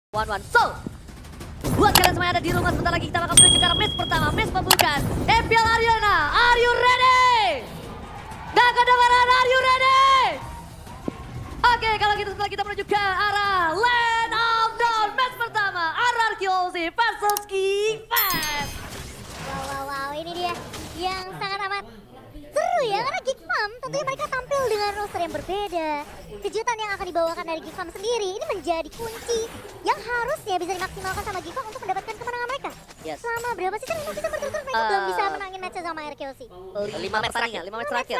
1-1. So, buat kalian semua yang ada di rumah, sebentar lagi kita bakal menuju ke arah match pertama, match pembukaan MPL Arena. Are you ready? Gak kedengeran, are you ready? Oke, kalau gitu setelah kita menuju ke arah Land of Dawn, match pertama, RRQLZ versus Geekfam. Wow, ini dia yang sangat amat seru ya, karena Geekfam tentunya mereka tampil dengan roster yang berbeda. Kejutan yang akan dibawakan dari Geekfam sendiri ini menjadi kunci yang harusnya bisa dimaksimalkan sama Geekfam untuk mendapatkan kemenangan mereka. Yes. Selama berapa season? 5 season berturut-turut mereka belum bisa menangin match sama RQLZ. 5 match terakhir, 5 match terakhir,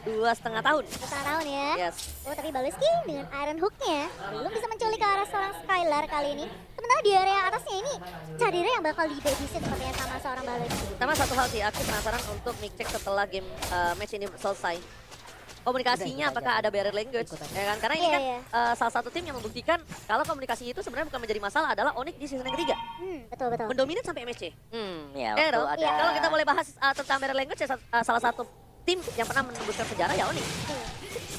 2,5 tahun. 2,5 tahun ya. Yes. Oh, tapi Baluski dengan Iron Hook-nya belum bisa menculik ke arah seorang Skylar kali ini. Sementara di area atasnya ini Cadira yang bakal di-babysit sepertinya sama seorang Baluski. Sama satu hal sih, aku penasaran untuk ngecek setelah game match ini selesai. Komunikasinya apakah ada barrier language, ya kan? Karena ini kan salah satu tim yang membuktikan kalau komunikasi itu sebenarnya bukan menjadi masalah adalah Onyx di season yang ketiga. Betul. Mendominate sampai MSC. Ya, Dong? waktu ada Kalau kita boleh bahas tentang barrier language, ya, salah satu tim yang pernah menembuskan sejarah ya Onyx.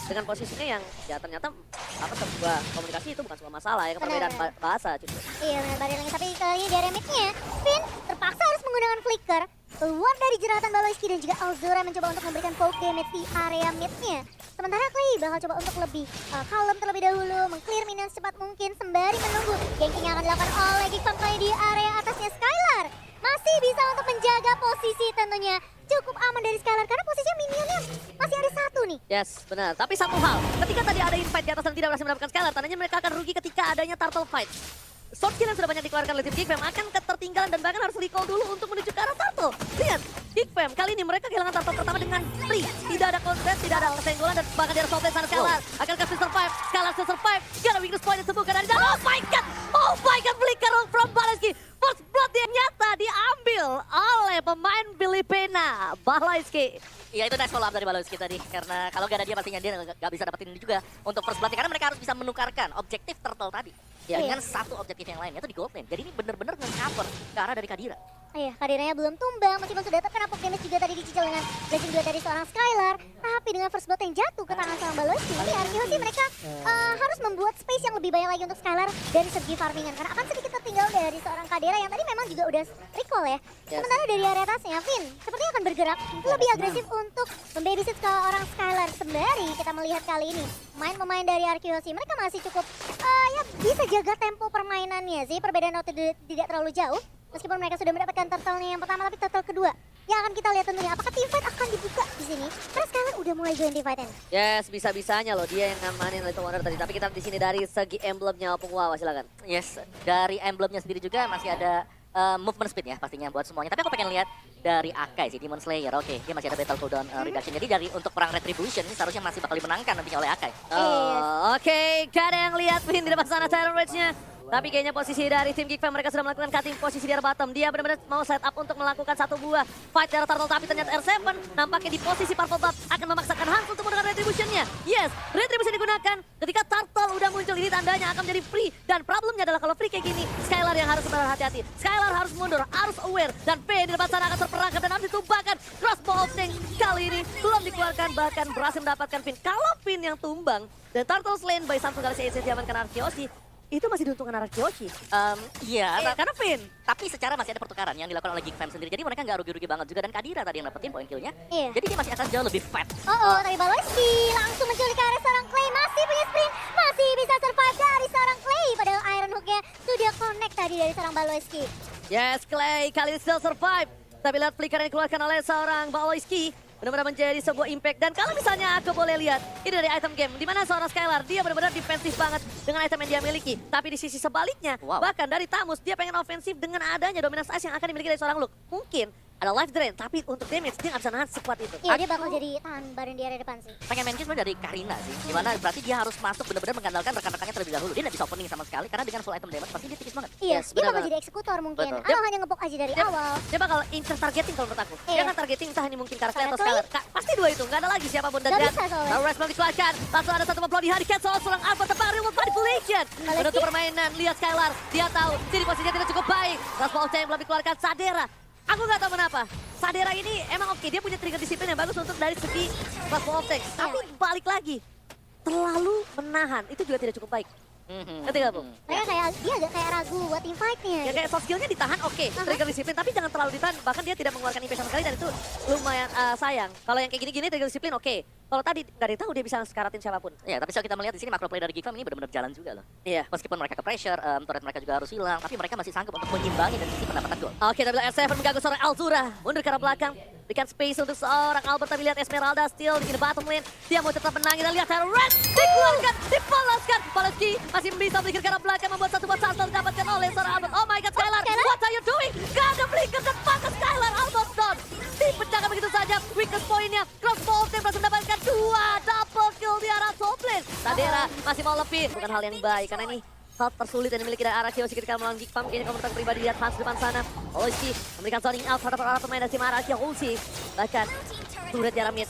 Dengan posisinya yang ya ternyata sebuah komunikasi itu bukan sebuah masalah ya, perbedaan bahasa gitu. Iya benar barrier language, tapi kali ini di area mid-nya Finn terpaksa harus menggunakan flicker keluar dari jeratan Baluski dan juga Alzora mencoba untuk memberikan poke damage di area mid-nya. Sementara Clay bakal coba untuk lebih kalem terlebih dahulu, meng-clear minion secepat mungkin sembari menunggu ganking yang akan dilakukan oleh Geekfam kali di area atasnya. Skylar masih bisa untuk menjaga posisi, tentunya cukup aman dari Skylar karena posisinya minionnya masih ada satu nih. Yes, benar. Tapi satu hal, ketika tadi ada invite di atas dan tidak berhasil mendapatkan Skylar, tandanya mereka akan rugi ketika adanya turtle fight. Sword kill yang sudah banyak dikeluarkan oleh tim Geekfam akan ketertinggalan dan bahkan harus recall dulu untuk menuju ke arah turtle. Lihat, Geekfam kali ini mereka kehilangan turtle pertama dengan free. Tidak ada contest, tidak ada kesenggolan dan bahkan di arah software sana Skylar. Akankah still survive? Skylar still survive. Gak ada weakness point yang sembuhkan dari dalam. Oh my god, flicker from Baluski. First blood yang nyata diambil oleh pemain Filipina, Baluski. Ya itu nice follow up dari Baluski tadi, karena kalau gak ada dia pastinya dia gak bisa dapetin ini juga untuk first blood, karena mereka harus bisa menukarkan objektif turtle tadi dengan satu objektif yang lain, yaitu di gold lane. Jadi ini bener-bener nge-cover ke arah dari Kadira. Iya, Kadiranya belum tumbang, meskipun sudah terkena poke damage juga tadi dicicil dengan blessing dua dari seorang Skylar. Tapi dengan first blood yang jatuh ke tangan seorang Baluski, ini artinya sih mereka harus membuat space yang lebih banyak lagi untuk Skylar dari segi farmingan. Karena akan sedikit tertinggal dari seorang Kadira yang tadi memang juga udah recall ya. Sementara dari area atasnya, Finn sepertinya akan bergerak lebih agresif untuk membabysit ke orang Skylar. Sembari kita melihat kali ini, pemain dari RQLZ mereka masih cukup ya bisa jaga tempo permainannya sih. Perbedaan waktu tidak terlalu jauh. Meskipun mereka sudah mendapatkan turtle-nya yang pertama, tapi turtle kedua yang akan kita lihat tentunya apakah teamfight akan dibuka di sini. Karena sekarang udah mulai join teamfight-nya. Yes, bisa-bisanya loh dia yang ngamanin Little Wonder tadi. Tapi kita di sini dari segi emblemnya Opung Wawa, silakan. Yes, dari emblemnya sendiri juga masih ada movement speed ya pastinya buat semuanya. Tapi aku pengen lihat dari Akai sih, Demon Slayer. Oke, dia masih ada battle cooldown reduction. Jadi dari untuk perang Retribution ini seharusnya masih bakal dimenangkan nantinya oleh Akai. Oke, gak ada yang lihat Win di depan sana Tyrant Rage-nya. Tapi kayaknya posisi dari tim Geekfam mereka sudah melakukan cutting posisi di arah bottom. Dia benar-benar mau set up untuk melakukan satu buah fight dari turtle, tapi ternyata R7 nampaknya di posisi purple buff akan memaksakan Hans untuk menggunakan retribution-nya. Yes, retribution digunakan ketika turtle udah muncul, ini tandanya akan menjadi free. Dan problemnya adalah kalau free kayak gini, Skylar yang harus berhati-hati. Skylar harus mundur, harus aware. Dan P di depan sana akan terperangkap dan harus ditumbangkan. Crossbow of Tank kali ini belum dikeluarkan, bahkan berhasil mendapatkan pin. Kalau pin yang tumbang dan turtle slain by Samsung Galaxy Ace diamankan Arkeoshi, itu masih diuntungkan Arkeoshi. Iya, Karena pin. tapi secara masih ada pertukaran yang dilakukan oleh Geekfam sendiri. Jadi mereka nggak rugi-rugi banget juga. Dan Kadira tadi yang dapetin poin killnya. Iya. Jadi dia masih akan jauh lebih fat. Tapi Baluski langsung menculik ke arah seorang Clay. Masih punya sprint, masih bisa survive dari seorang Clay. Padahal Iron Hook-nya sudah connect tadi dari seorang Baluski. Yes, Clay kali ini still survive. Tapi lihat flicker yang dikeluarkan oleh seorang Baluski benar-benar menjadi sebuah impact. Dan kalau misalnya aku boleh lihat, ini dari item game, di mana seorang Skylar, dia benar-benar defensif banget dengan item yang dia miliki. Tapi di sisi sebaliknya, bahkan dari Tamus, dia pengen ofensif dengan adanya dominance ice yang akan dimiliki dari seorang Luke. Mungkin ada life drain, tapi untuk damage dia nggak bisa nahan sekuat itu. Iya, dia bakal jadi tahan badan di area depan sih. Pengen main sebenarnya dari Karina sih, dimana berarti dia harus masuk benar-benar mengandalkan rekan-rekannya terlebih dahulu. Dia nggak bisa opening sama sekali karena dengan full item damage pasti dia tipis banget. Iya, Yes, dia bakal benar. jadi eksekutor mungkin. Betul. Atau hanya ngepok aja dari awal. Dia bakal instant targeting kalau menurut aku. Dia Iya. akan targeting entah ini mungkin karakter atau Karena Skylar. Pasti dua itu, nggak ada lagi siapapun. Dan Nggak lihat, bisa soalnya. lalu respon dikeluarkan. Langsung ada satu memplot di Hurricane soal seorang Alpha tepat remote manipulation. Menutup permainan, lihat Skylar. Dia tahu, sini posisinya tidak cukup baik. Last ball yang belum dikeluarkan, Sadera. Aku nggak tahu kenapa. Sadera ini emang oke, dia punya trigger disiplin yang bagus untuk dari segi last ball. Tapi balik lagi, terlalu menahan, itu juga tidak cukup baik. Ngerti gak, Bu? Mereka kayak, dia agak kayak ragu buat team fight-nya. Ya kayak soft skillnya ditahan oke, trigger disiplin, tapi jangan terlalu ditahan. Bahkan dia tidak mengeluarkan IP sama sekali dan itu lumayan sayang. Kalau yang kayak gini-gini trigger disiplin oke. Kalau tadi nggak ditahu dia bisa sekaratin siapapun. Ya, tapi kalau kita melihat di sini macro play dari Geekfam ini benar-benar jalan juga loh. Iya. Meskipun mereka ke pressure, turret mereka juga harus hilang, tapi mereka masih sanggup untuk mengimbangi dan sisi pendapatan gol. Oke, tapi R7 mengganggu seorang Alzura. Mundur ke arah belakang. Berikan space untuk seorang Albert, tapi lihat Esmeralda still bikin bottom lane. Dia mau tetap menang, kita lihat Terror Red dikeluarkan, dipoloskan. Paleski masih bisa berikan ke arah belakang, membuat satu buat satu didapatkan oleh seorang Albert. Oh my god, Skylar, what are you doing? Gak ada beli ke depan ke Skylar, Albert down. Dipecahkan begitu saja, weakest point-nya. Crossbow yang berhasil mendapatkan 2 double kill di arah top lane. Tadera masih mau lebih, bukan hal yang baik, karena ini hal tersulit yang dimiliki dari Arakiyoshi ketika melawan Geekfam. Kayaknya komentar pribadi lihat fans depan sana. Oloshi memberikan zoning out terhadap para pemain dari tim Arakiyoshi. Bahkan turret jarak mid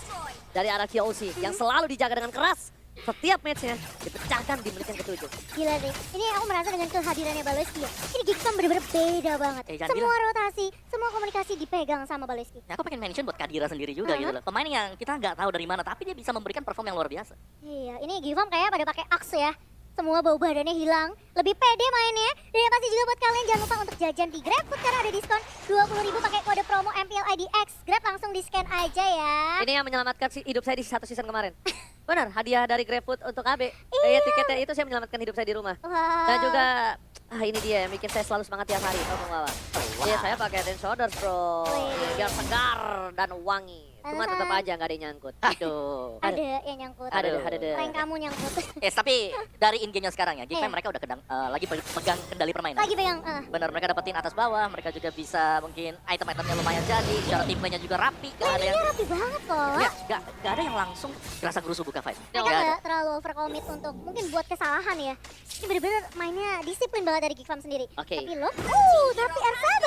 dari Arakiyoshi yang selalu dijaga dengan keras. Setiap matchnya dipecahkan di menit yang ke-7. Gila sih, ini aku merasa dengan kehadirannya Baloski ya. Ini Geekfam bener-bener beda banget. Jangan Semua rotasi, semua komunikasi dipegang sama Baloski. Ya, aku pengen mention buat Kadira sendiri juga gitu loh. Pemain yang kita nggak tahu dari mana, tapi dia bisa memberikan perform yang luar biasa. Iya, ini Geekfam kayak pada pakai axe ya. Semua bau badannya hilang, lebih pede mainnya. Dan yang pasti juga buat kalian jangan lupa untuk jajan di GrabFood karena ada diskon 20.000 pakai kode promo MPLIDX. Grab langsung di scan aja ya. Ini yang menyelamatkan hidup saya di satu season kemarin. Benar, hadiah dari GrabFood untuk AB. Kayak tiketnya itu saya menyelamatkan hidup saya di rumah. Wah. Dan juga, ini dia yang bikin saya selalu semangat tiap hari. Oh, Wawa. Iya, saya pakai Head and Shoulders, bro. Wih. Biar segar dan wangi. Cuma tetap aja nggak ada yang nyangkut. Aduh. Ada yang nyangkut. Ada. Rank kamu nyangkut. Tapi dari in-game-nya sekarang ya, Geekfam Iya. mereka udah lagi pegang kendali permainan. Lagi pegang. Bener, mereka dapetin atas bawah, mereka juga bisa mungkin item-itemnya lumayan jadi, cara tim play-nya juga rapi, gak ada yang... Ini rapi banget kok. Ya, gak ada yang langsung gerasa gerusu buka fight. Mereka Nggak ada. nggak terlalu overcommit untuk mungkin buat kesalahan ya. Ini bener-bener mainnya disiplin banget dari Geekfam sendiri. Oke. Tapi lo, tapi R7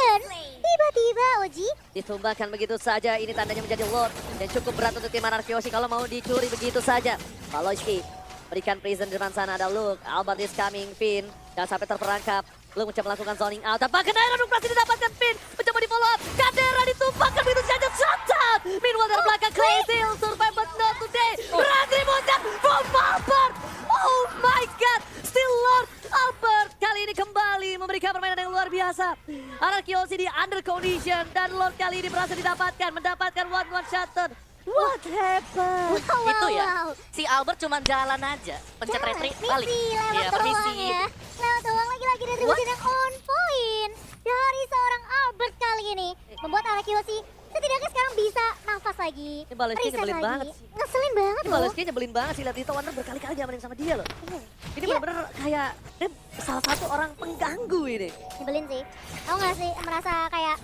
tiba-tiba Oji. Ditumbangkan begitu saja, ini tandanya menjadi Lord. Dan cukup berat untuk tim Anarkyoshi kalau mau dicuri begitu saja. Paloski berikan prison di depan sana, ada Luke. Albert is coming, Finn. Jangan sampai terperangkap. Luke mencoba melakukan zoning out. Bahkan Iron berhasil didapatkan Finn. Mencoba di follow up. Kadera ditumpahkan begitu saja. Shutdown. Meanwhile dari belakang Clay still survive but not today. Berhenti muncul from Albert. Oh my god. Still Lord Albert. Kali ini kembali memberikan permainan yang luar biasa. Anarkyoshi di under condition. Dan Lord kali ini berhasil mendapatkan one shutdown. What happened? Itu ya, si Albert cuma jalan aja, pencet retri, balik. Lewat doang ya. Lewat doang lagi-lagi retribusi yang on point. Dari seorang Albert kali ini. Membuat Arakiyoshi setidaknya sekarang bisa nafas lagi. Ini Baloski reset nyebelin lagi. banget. Ngeselin banget Ini loh. Baloski nyebelin banget sih, lihat itu Wonder berkali-kali nyamarin sama dia loh. Iya. Ini benar-benar kayak dia salah satu orang pengganggu ini. Nyebelin sih. Tahu nggak sih merasa kayak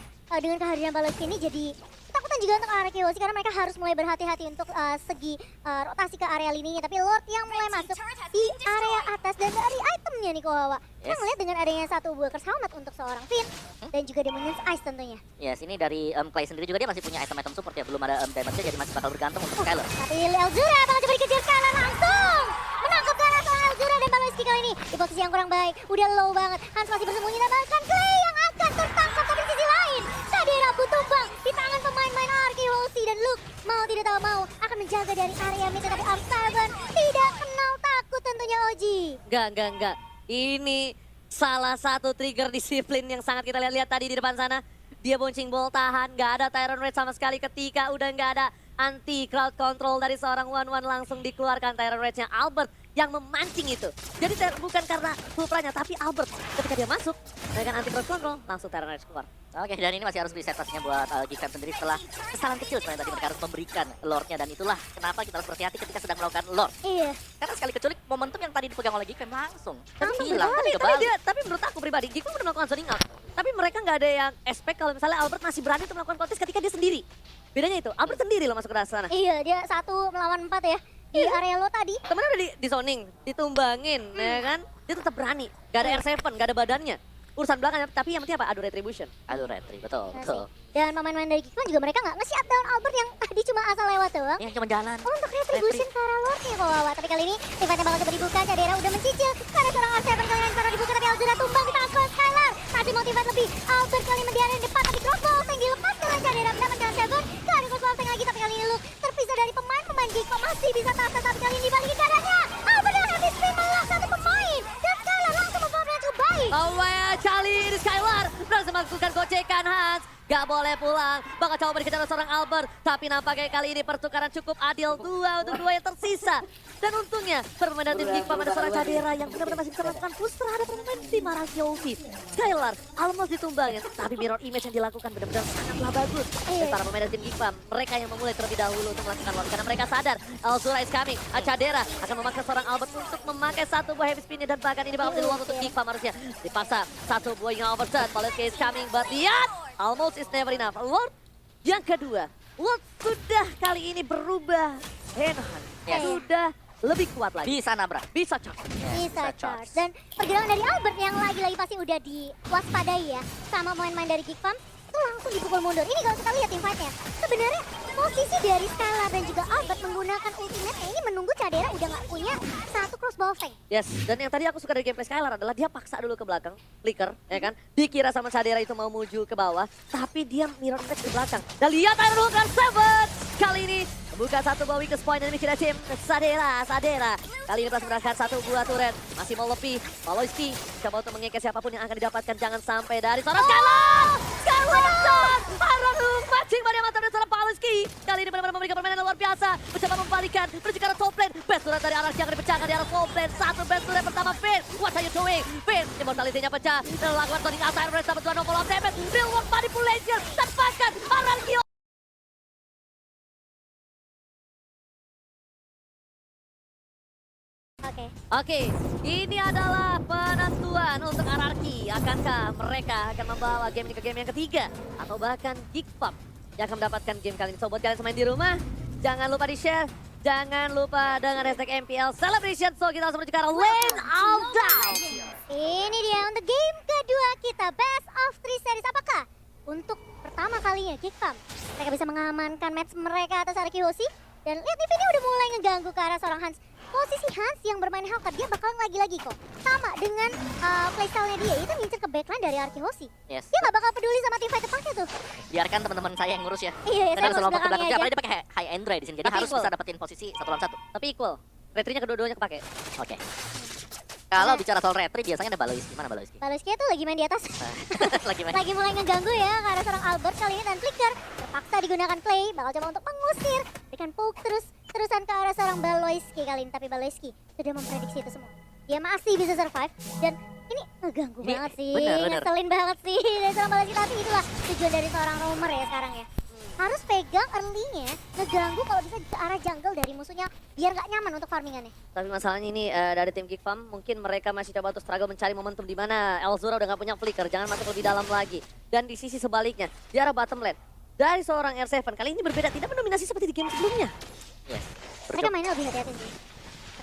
dengan kehadiran Baloski ini jadi ketakutan juga untuk Arakiyoshi karena mereka harus mulai berhati-hati untuk segi rotasi ke area lininya. Tapi Lord yang mulai masuk di area atas dan dari itemnya nih Kowawa. Kita ngeliat dengan adanya satu buah curse helmet untuk seorang Finn dan juga Demon's Ice tentunya. Ya, sini dari Clay sendiri juga dia masih punya item-item support ya, belum ada damage-nya jadi masih bakal bergantung untuk Skylar. Tapi Elzura bakal coba dikejar Skylar langsung. Menangkap ke arah seorang Elzura dan Baloski kali ini di posisi yang kurang baik. Udah low banget. Hans masih bersembunyi dan bahkan Clay yang akan tertangkap tapi di sisi lain. Tadi Rabu tumbang di tangan pemain-pemain Arakiyoshi dan Luke mau tidak tahu mau akan menjaga dari area mid tapi R7 tidak kenal takut tentunya Oji. Enggak. Ini salah satu trigger disiplin yang sangat kita lihat tadi di depan sana. Dia boncing ball tahan, nggak ada Tyrant Rage sama sekali ketika udah nggak ada anti crowd control dari seorang One langsung dikeluarkan Tyrant Rage-nya Albert yang memancing itu. Jadi bukan karena Supranya tapi Albert ketika dia masuk dengan anti crowd control langsung Tyrant Rage keluar. Oke, dan ini masih harus reset tasnya buat Geekfam sendiri setelah kesalahan kecil sebenarnya tadi mereka harus memberikan Lord-nya dan itulah kenapa kita harus berhati-hati ketika sedang melakukan Lord. Iya. Karena sekali kecuali momentum yang tadi dipegang oleh Geekfam langsung Langsung hilang, berbalik. Tapi menurut aku pribadi, Geekfam udah melakukan zoning out. Tapi mereka nggak ada yang expect kalau misalnya Albert masih berani untuk melakukan kontes ketika dia sendiri. Bedanya itu, Albert sendiri loh masuk ke sana. Iya, dia 1 melawan 4 ya. Di area lo tadi. Temennya udah di zoning, ditumbangin, ya kan? Dia tetap berani, gak ada R7, gak ada badannya. Urusan belakangnya, tapi yang penting apa? Adu retribution. Aduh, retri, betul. Dan pemain-pemain dari Geekfam juga mereka nggak nge-shut down Albert yang tadi cuma asal lewat doang. Yang cuma jalan. Untuk retribution ke arah Lordnya kok Wawa. Tapi kali ini sifatnya bakal coba dibuka. Cadera udah mencicil. Karena seorang R7 kali ini bakal dibuka tapi Alzura tumbang di tangan Cold Skylar. Masih motivat lebih. Albert kali mendiarin depan tapi crossbow yang dilepas dengan Cadera mendapatkan R7. Kali Cold lagi tapi kali ini Luke terpisah dari pemain-pemain Geekfam masih bisa tahan tapi kali ini dibalikin keadaannya. Albert dengan habis spin melak satu pemain. Dan sendiri Skylar berhasil melakukan gocekan Hans. Gak boleh pulang, bakal coba dikejar oleh seorang Albert. Tapi nampaknya kali ini pertukaran cukup adil, 2 untuk 2 yang tersisa. Dan untungnya permainan tim Geek Farm ada seorang Cadera yang benar-benar masih bisa melakukan push terhadap pemain tim Araki Hoshi. Skylar almost ditumbangin, tapi mirror image yang dilakukan benar-benar sangatlah bagus. Dan para pemain dari tim Geek Farm, mereka yang memulai terlebih dahulu untuk melakukan lawan. Karena mereka sadar, Alzura is coming. Cadera akan memaksa seorang Albert untuk memakai satu buah heavy spin dan bahkan ini bakal menjadi luang untuk Geek Farm harusnya. Dipaksa satu buah yang overset, Paletke is coming, but lihat! Almost is never enough. Lord yang kedua, Lord sudah kali ini berubah. Henhan sudah lebih kuat lagi. Bisa nabrak. Bisa charge. Bisa charge. Dan pergerakan dari Albert yang lagi-lagi pasti udah diwaspadai ya sama pemain-pemain dari Geek Farm itu langsung dipukul mundur. Ini kalau kita lihat tim fight-nya, sebenarnya posisi dari Skylar dan juga Albert menggunakan ultimate-nya ini menunggu Cadera udah nggak punya satu crossbow fang. Yes, dan yang tadi aku suka dari gameplay Skylar adalah dia paksa dulu ke belakang, flicker, ya kan? Dikira sama Cadera itu mau menuju ke bawah, tapi dia mirror image di belakang. Dan lihat Iron Hulk dan Seven kali ini membuka satu buah weakest point dan mikirnya tim Cadera. Kali ini berhasil mendapatkan satu buah turret. Masih mau lebih, Maloyski coba untuk mengekes siapapun yang akan didapatkan. Jangan sampai dari seorang Skylar! Skylar shot! Iron Hulk matching pada mata dari seorang Maloyski. Kali ini benar-benar memberikan permainan yang luar biasa. Mencoba membalikan, menuju ke arah top lane. Best turret dari Arashi yang akan dipecahkan di arah top lane. Satu best turret pertama Finn. What are you doing? Finn, immortality-nya pecah. Dan lakukan Tony Outside Race dapat 2 novel of damage. Real world manipulation. Dan bahkan Arashi Oke, ini adalah penentuan untuk Ararki. Akankah mereka akan membawa game ini ke game yang ketiga? Atau bahkan Geek Farm yang akan mendapatkan game kali ini. So, buat kalian semain di rumah, jangan lupa di-share. Jangan lupa dengan hashtag MPL Celebration. So, kita langsung menuju ke arah lane all down. Ini dia untuk game kedua kita, Best of 3 Series. Apakah untuk pertama kalinya Geek Farm mereka bisa mengamankan match mereka atas Araki Hoshi? Dan lihat nih, ini udah mulai ngeganggu ke arah seorang Hans. Posisi Hans yang bermain Helker, dia bakal lagi-lagi kok. Sama dengan playstyle-nya dia, itu ngincer ke backline dari Araki Hoshi. Yes. Dia gak bakal peduli sama teamfight depannya tuh. Biarkan teman-teman saya yang ngurus ya. Iya, Dan harus saya selalu ngurus ke belakang juga. belakangnya Apalagi dia pakai high and dry di sini. Jadi Tapi harus equal. bisa dapetin posisi 1 lawan 1. Tapi equal. Retrinya kedua-duanya kepake. Oke. Kalau bicara soal retri biasanya ada Baloyski. Mana Baloyski? Baloyski tuh lagi main di atas. Lagi main. Lagi mulai ngeganggu ya ke arah seorang Albert kali ini dan Flicker terpaksa digunakan play, bakal coba untuk mengusir, berikan poke terusan ke arah seorang Baloyski kali ini, tapi Baloyski sudah memprediksi itu semua. Dia masih bisa survive dan ini ngeganggu Ini banget sih, bener. ngeselin banget sih dari seorang Baloyski, tapi itulah tujuan dari seorang roamer ya sekarang ya. Harus pegang early-nya, ngeganggu kalau bisa ke arah jungle dari musuhnya biar nggak nyaman untuk farmingannya. Tapi masalahnya ini dari tim Geek Farm, mungkin mereka masih coba untuk struggle mencari momentum di mana Elzura udah nggak punya flicker, jangan masuk lebih dalam lagi. Dan di sisi sebaliknya, di arah bottom lane, dari seorang R7, kali ini berbeda, tidak mendominasi seperti di game sebelumnya. Yes. Mereka mainnya lebih hati-hati sih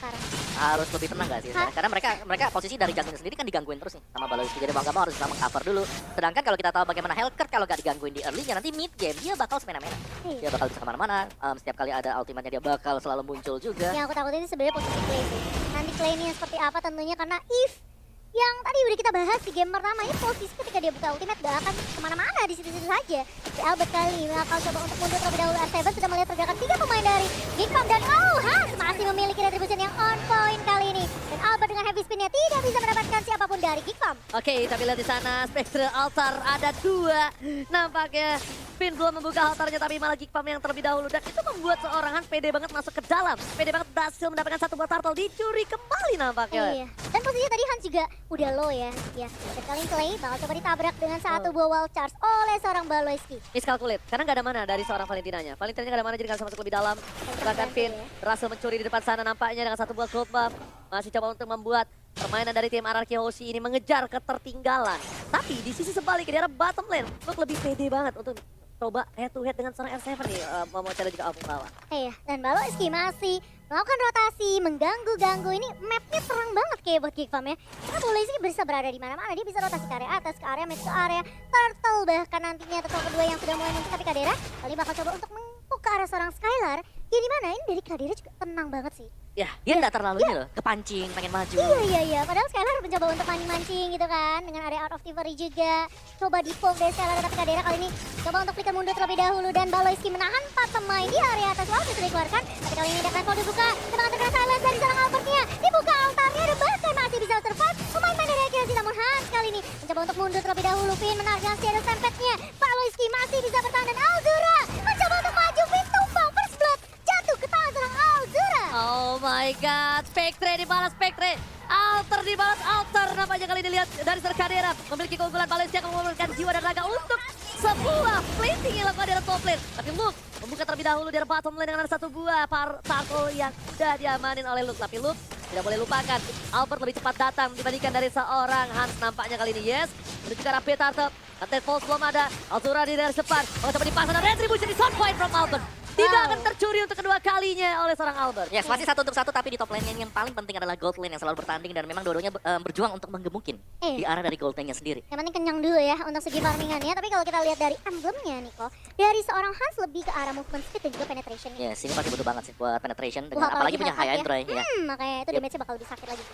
sekarang. Harus lebih tenang gak sih? Karena mereka posisi dari junglernya sendiri kan digangguin terus nih sama Baloyski. Jadi mau gak mau harus bisa meng-cover dulu. Sedangkan kalau kita tahu bagaimana Helker kalau gak digangguin di early-nya, nanti mid game dia bakal semena-mena. Dia bakal bisa kemana-mana. Setiap kali ada ultimate-nya dia bakal selalu muncul juga. Yang aku takutin itu sebenarnya posisi play sih. Nanti play-nya seperti apa tentunya karena if yang tadi udah kita bahas di game pertama ini posisi ketika dia buka ultimate gak akan kemana-mana di situ-situ saja. Si Albert kali ini bakal coba untuk mundur terlebih dahulu. R7 sudah melihat pergerakan 3 pemain dari Geek Farm dan Hans masih memiliki retribution yang on point kali ini. Dan Albert dengan heavy spin-nya tidak bisa mendapatkan siapapun dari Geek Farm. Oke, tapi lihat di sana Spectral Altar ada 2. Nampaknya Finn belum membuka altarnya, tapi malah Geek Farm yang terlebih dahulu. Dan itu membuat seorang Hans pede banget masuk ke dalam. Pede banget berhasil mendapatkan satu buah turtle, dicuri kembali nampaknya. Iya. Dan posisinya tadi Hans juga udah low ya. Ya, dan kali ini Clay bakal coba ditabrak dengan satu buah wild charge oleh seorang Baloyski. Miscalculate, karena nggak ada mana dari seorang Valentinanya. Valentinanya nggak ada mana, jadi nggak bisa masuk lebih dalam. Sedangkan Finn berhasil mencuri di depan sana nampaknya dengan satu buah gold buff. Masih coba untuk membuat permainan dari tim Araki Hoshi ini mengejar ketertinggalan. Tapi di sisi sebaliknya, di arah bottom lane, Luke lebih pede banget untuk coba head to head dengan seorang R7 nih, mau challenge juga Opung lawan. Iya, dan Baloyski masih melakukan rotasi, mengganggu-ganggu. Ini mapnya terang banget kayak buat Geek Farm ya. Karena Baloyski bisa berada di mana-mana. Dia bisa rotasi ke area atas, ke area mid, ke area turtle bahkan nantinya turtle kedua yang sudah mulai muncul. Tapi Cadera kali bakal coba untuk mengepuk ke arah seorang Skylar. Ya di mana ini dari Cadera juga tenang banget sih. Ya, dia nggak terlalu ini loh, kepancing, pengen maju. Iya. Padahal Skylar mencoba untuk mancing-mancing gitu kan. Dengan area out of Thievery juga. Coba di-poke dari Skylar, tapi Cadera kali ini coba untuk flicker mundur terlebih dahulu. Dan Baloyski menahan 4 pemain di area atas. Wow, sudah dikeluarkan. Tapi kali ini Death Fall dibuka. Dengan terkena silence dari seorang Albertnya. Dibuka altarnya dan bahkan masih bisa survive. Pemain-pemain dari Akira namun Hans kali ini mencoba untuk mundur terlebih dahulu. Finn menargetkan Shadow Stampede-nya. Paloisky masih bisa bertahan dan Alzura mencoba untuk maju. Finn tumbang, first blood jatuh ke tangan seorang Alzura. Oh my god, Spectre dibalas Spectre. Alter dibalas Alter. Nampaknya kali dilihat dari Serkadera. Memiliki keunggulan Valencia akan mengumpulkan jiwa dan raga untuk sebuah plating yang dilakukan di atas top lane. Tapi Luke membuka terlebih dahulu di bottom lane dengan ada satu buah turtle yang sudah diamanin oleh Luke. Tapi Luke tidak boleh lupakan, Albert lebih cepat datang dibandingkan dari seorang Hans nampaknya kali ini. Yes, ada juga Rapi Turtle. Nanti Falls belum ada. Alzura di dari depan. Oh, coba dipasang dan retribution di sound point from Albert. Tidak akan tercuri untuk kedua kalinya oleh seorang Albert. Yes, masih 1 untuk 1 tapi di top lane yang paling penting adalah gold lane yang selalu bertanding dan memang dua-duanya berjuang untuk menggemukin di arah dari gold lane-nya sendiri. Yang penting kenyang dulu ya untuk segi farmingannya. Tapi kalau kita lihat dari emblemnya Niko, dari seorang Hans lebih ke arah movement speed dan juga penetration. Yes, ini pasti butuh banget sih buat penetration dengan apalagi punya high and dry ya. Makanya itu damage-nya bakal lebih sakit lagi.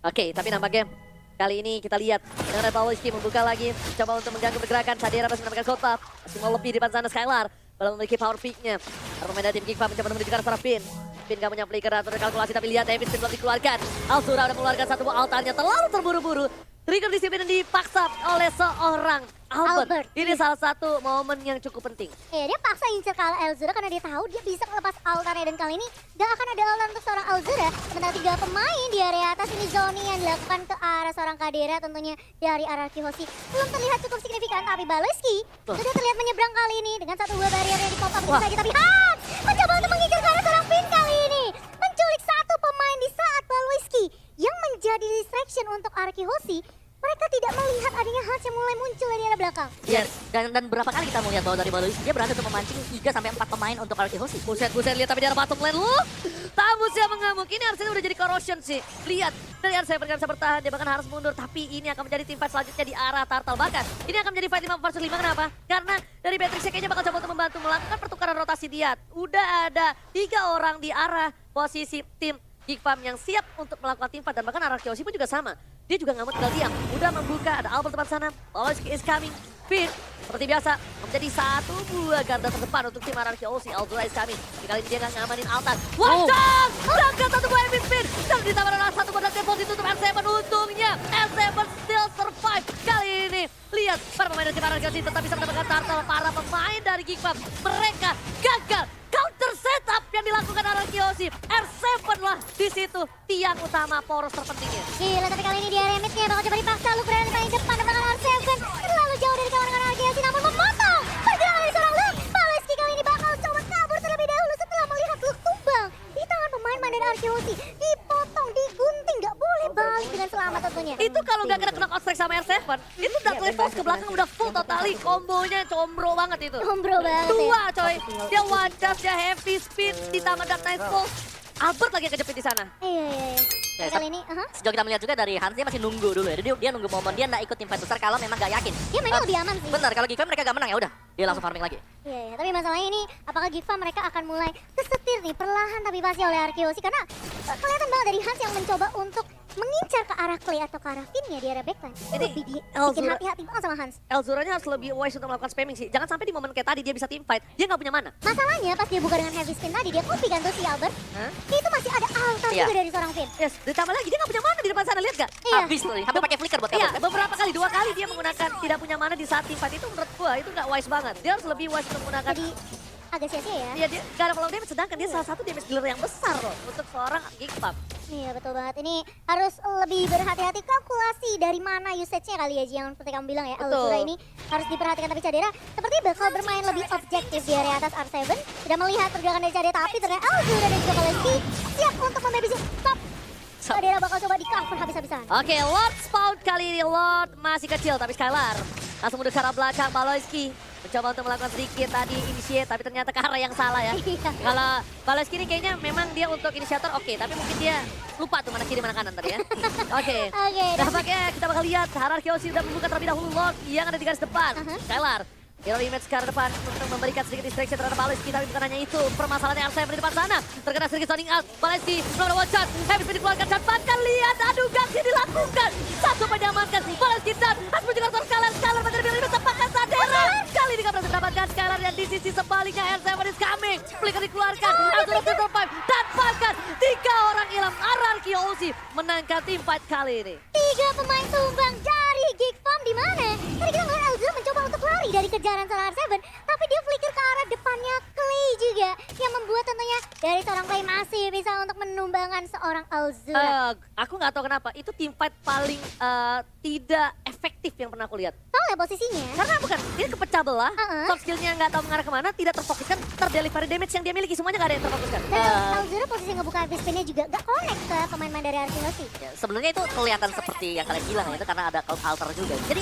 Oke, tapi nampaknya kali ini kita lihat dengan Paloisky membuka lagi, coba untuk mengganggu pergerakan. Sadira masih mendapatkan gold buff, masih mau lebih di depan sana Skylar. Belum memiliki power peak-nya. Pemain dari tim Geekfam mencoba menunjukkan seorang Finn. Finn gak punya flicker atau kalkulasi, tapi lihat Davis belum dikeluarkan. Alzura udah mengeluarkan satu buah altarnya, terlalu terburu-buru. Trigger disiplin dipaksa oleh seorang Albert. Ini salah satu momen yang cukup penting. Iya, dia paksa incer ke Alzura karena dia tahu dia bisa melepas altarnya. Dan kali ini gak akan ada altar untuk seorang Alzura. Sementara 3 pemain di area atas ini zoning yang dilakukan ke arah seorang Kadera tentunya dari arah Kihoshi. Belum terlihat cukup signifikan, tapi Baleski sudah terlihat menyeberang kali ini dengan satu buah barrier yang di-pop up saja. Tapi Hans mencoba untuk mengincar ke arah seorang Finn kali ini. Menculik satu pemain di saat Baleski yang menjadi distraction untuk arah Kihoshi. Mereka tidak melihat adanya Hans yang mulai muncul dari arah belakang. Yes, dan berapa kali kita melihat bahwa dari Balois dia berhasil untuk memancing 3-4 pemain untuk Arki Hoshi. Buset, lihat tapi di arah bottom lane. Tamus yang mengamuk. Ini harusnya udah jadi corrosion sih. Lihat, dari R7 gak bisa bertahan, dia bahkan harus mundur. Tapi ini akan menjadi tim fight selanjutnya di arah Turtle. Bahkan, ini akan menjadi fight 5 vs 5. Kenapa? Karena dari Beatrix kayaknya bakal coba untuk membantu melakukan pertukaran rotasi dia. Udah ada 3 orang di arah posisi tim Geekfam yang siap untuk melakukan tim fight. Dan bahkan arah Kiyoshi pun juga sama. Dia juga nggak mau tinggal diam. Udah membuka, ada Albert depan sana. Paloisky is coming. Finn, seperti biasa, menjadi satu buah garda terdepan untuk tim RRQ Aussie. Alzura is coming. Kali ini dia nggak ngamanin altar. One shot! Berangkat satu buah Epic Spin. Dan ditambah dengan satu buah default ditutup R7. Untungnya R7 still survive. Kali ini, lihat para pemain dari tim RRQ Aussie tetap bisa mendapatkan turtle. Para pemain dari Geekfam, mereka gagal. Counter setup yang dilakukan RRQ Aussie. R7 lah di situ tiang utama poros terpentingnya. Gila, tapi kali ini di area mid-nya bakal coba dipaksa. Luke berada di paling depan dengan R7. Terlalu jauh dari kawan-kawan RGC namun memotong pergerakan dari seorang Luke. Paleski kali ini bakal coba kabur terlebih dahulu setelah melihat Luke tumbang di tangan pemain-pemain dari RGC. Dipotong, digunting, gak boleh balik dengan selamat tentunya. Itu kalau nggak kena knock out strike sama R7, itu Dark Levels ke belakang udah full totally. Kombonya combro banget itu. Combro banget ya. Dua coy, dia one dash, dia heavy speed, ditambah Dark Knight Pulse. Albert lagi kejepit di sana. Iya. Ya, Kali ini, sejauh kita melihat juga dari Hans dia masih nunggu dulu ya. Dia nunggu momen, dia nggak ikut tim fight besar kalau memang nggak yakin. dia mainnya lebih aman sih. Benar, kalau Geekfam mereka nggak menang ya udah, dia langsung farming lagi. Iya, tapi masalahnya ini apakah Geekfam mereka akan mulai kesetir nih perlahan tapi pasti oleh Arkeosi karena kelihatan banget dari Hans yang mencoba untuk mengincar ke arah Clay atau ke arah Finn-nya di area backline. Ini Lebih bikin Alzura- hati-hati banget sama Hans. Elzuranya harus lebih wise untuk melakukan spamming sih. Jangan sampai di momen kayak tadi dia bisa team fight, dia nggak punya mana. Masalahnya pas dia buka dengan heavy spin tadi dia copy kan tuh si Albert. Hah? Itu masih ada altar Iya. juga dari seorang Finn. Yes, ditambah lagi dia nggak punya mana di depan sana, lihat gak? Iya. Habis tuh, hampir pakai flicker buat Iya, kabur. beberapa kali, 2 kali dia menggunakan tidak punya mana di saat team fight itu menurut gua itu nggak wise banget. Dia harus lebih wise untuk menggunakan. Jadi agak sia-sia ya. Dia gak ada follow damage, sedangkan dia salah satu damage dealer yang besar loh untuk seorang Geekfam. Iya betul banget. Ini harus lebih berhati-hati kalkulasi dari mana usage-nya kali ya Ji, yang seperti kamu bilang ya. Betul. Alzura ini harus diperhatikan tapi Cadera seperti bakal bermain lebih objektif di area atas R7. Tidak melihat pergerakan dari Cadera tapi ternyata Alzura dan juga Paleski siap untuk membabysit. Stop. Cadera bakal coba di cover habis-habisan. Oke, Lord Spawn kali ini. Lord masih kecil, tapi Skylar langsung mundur ke arah belakang. Paloisky mencoba untuk melakukan sedikit tadi initiate, tapi ternyata ke arah yang salah ya. Iya. Kalau Paloisky ini kayaknya memang dia untuk inisiator oke, tapi mungkin dia lupa tuh mana kiri mana kanan tadi ya. Oke. Oke, Nah, tampaknya kita bakal lihat Harar Kyoshi sudah membuka terlebih dahulu Lord yang ada di garis depan. Skylar hero image ke arah depan untuk memberikan sedikit distraction terhadap Paleski, tapi bukan hanya itu. Permasalahannya R7 di depan sana. Terkena sedikit sounding out. Paleski belum ada one shot. Habis dikeluarkan dan bahkan lihat adu gangsi dilakukan. Satu menyamankan Paleski dan harus mencegah Skylar. Skylar menjadi bilang ditempatkan Sadera. Kali ini gak berhasil mendapatkan Skylar dan di sisi sebaliknya R7 is coming. Flicker dikeluarkan. Azura survive dan bahkan 3 orang hilang. RRQ Aussie menangkan tim fight kali ini. 3 pemain tumbang dari farm di mana? Tadi kita ngeliat Elzura mencoba untuk lari dari kejaran seorang R7, tapi dia flicker ke arah depannya Clay juga, yang membuat tentunya dari seorang Clay masih bisa untuk menumbangkan seorang Elzura. Aku nggak tahu kenapa, itu team fight paling tidak efektif yang pernah aku lihat. Tahu ya posisinya? Karena bukan, dia kepecah belah, Uh-uh. soft skillnya nggak tahu mengarah kemana, tidak terfokuskan, terdelivery damage yang dia miliki, semuanya nggak ada yang terfokuskan. Dan Elzura posisi ngebuka heavy spinnya juga gak connect ke pemain-pemain dari Arkeosi. Ya, sebenarnya itu kelihatan seperti yang kalian bilang ya, itu karena ada cloud altar juga. Jadi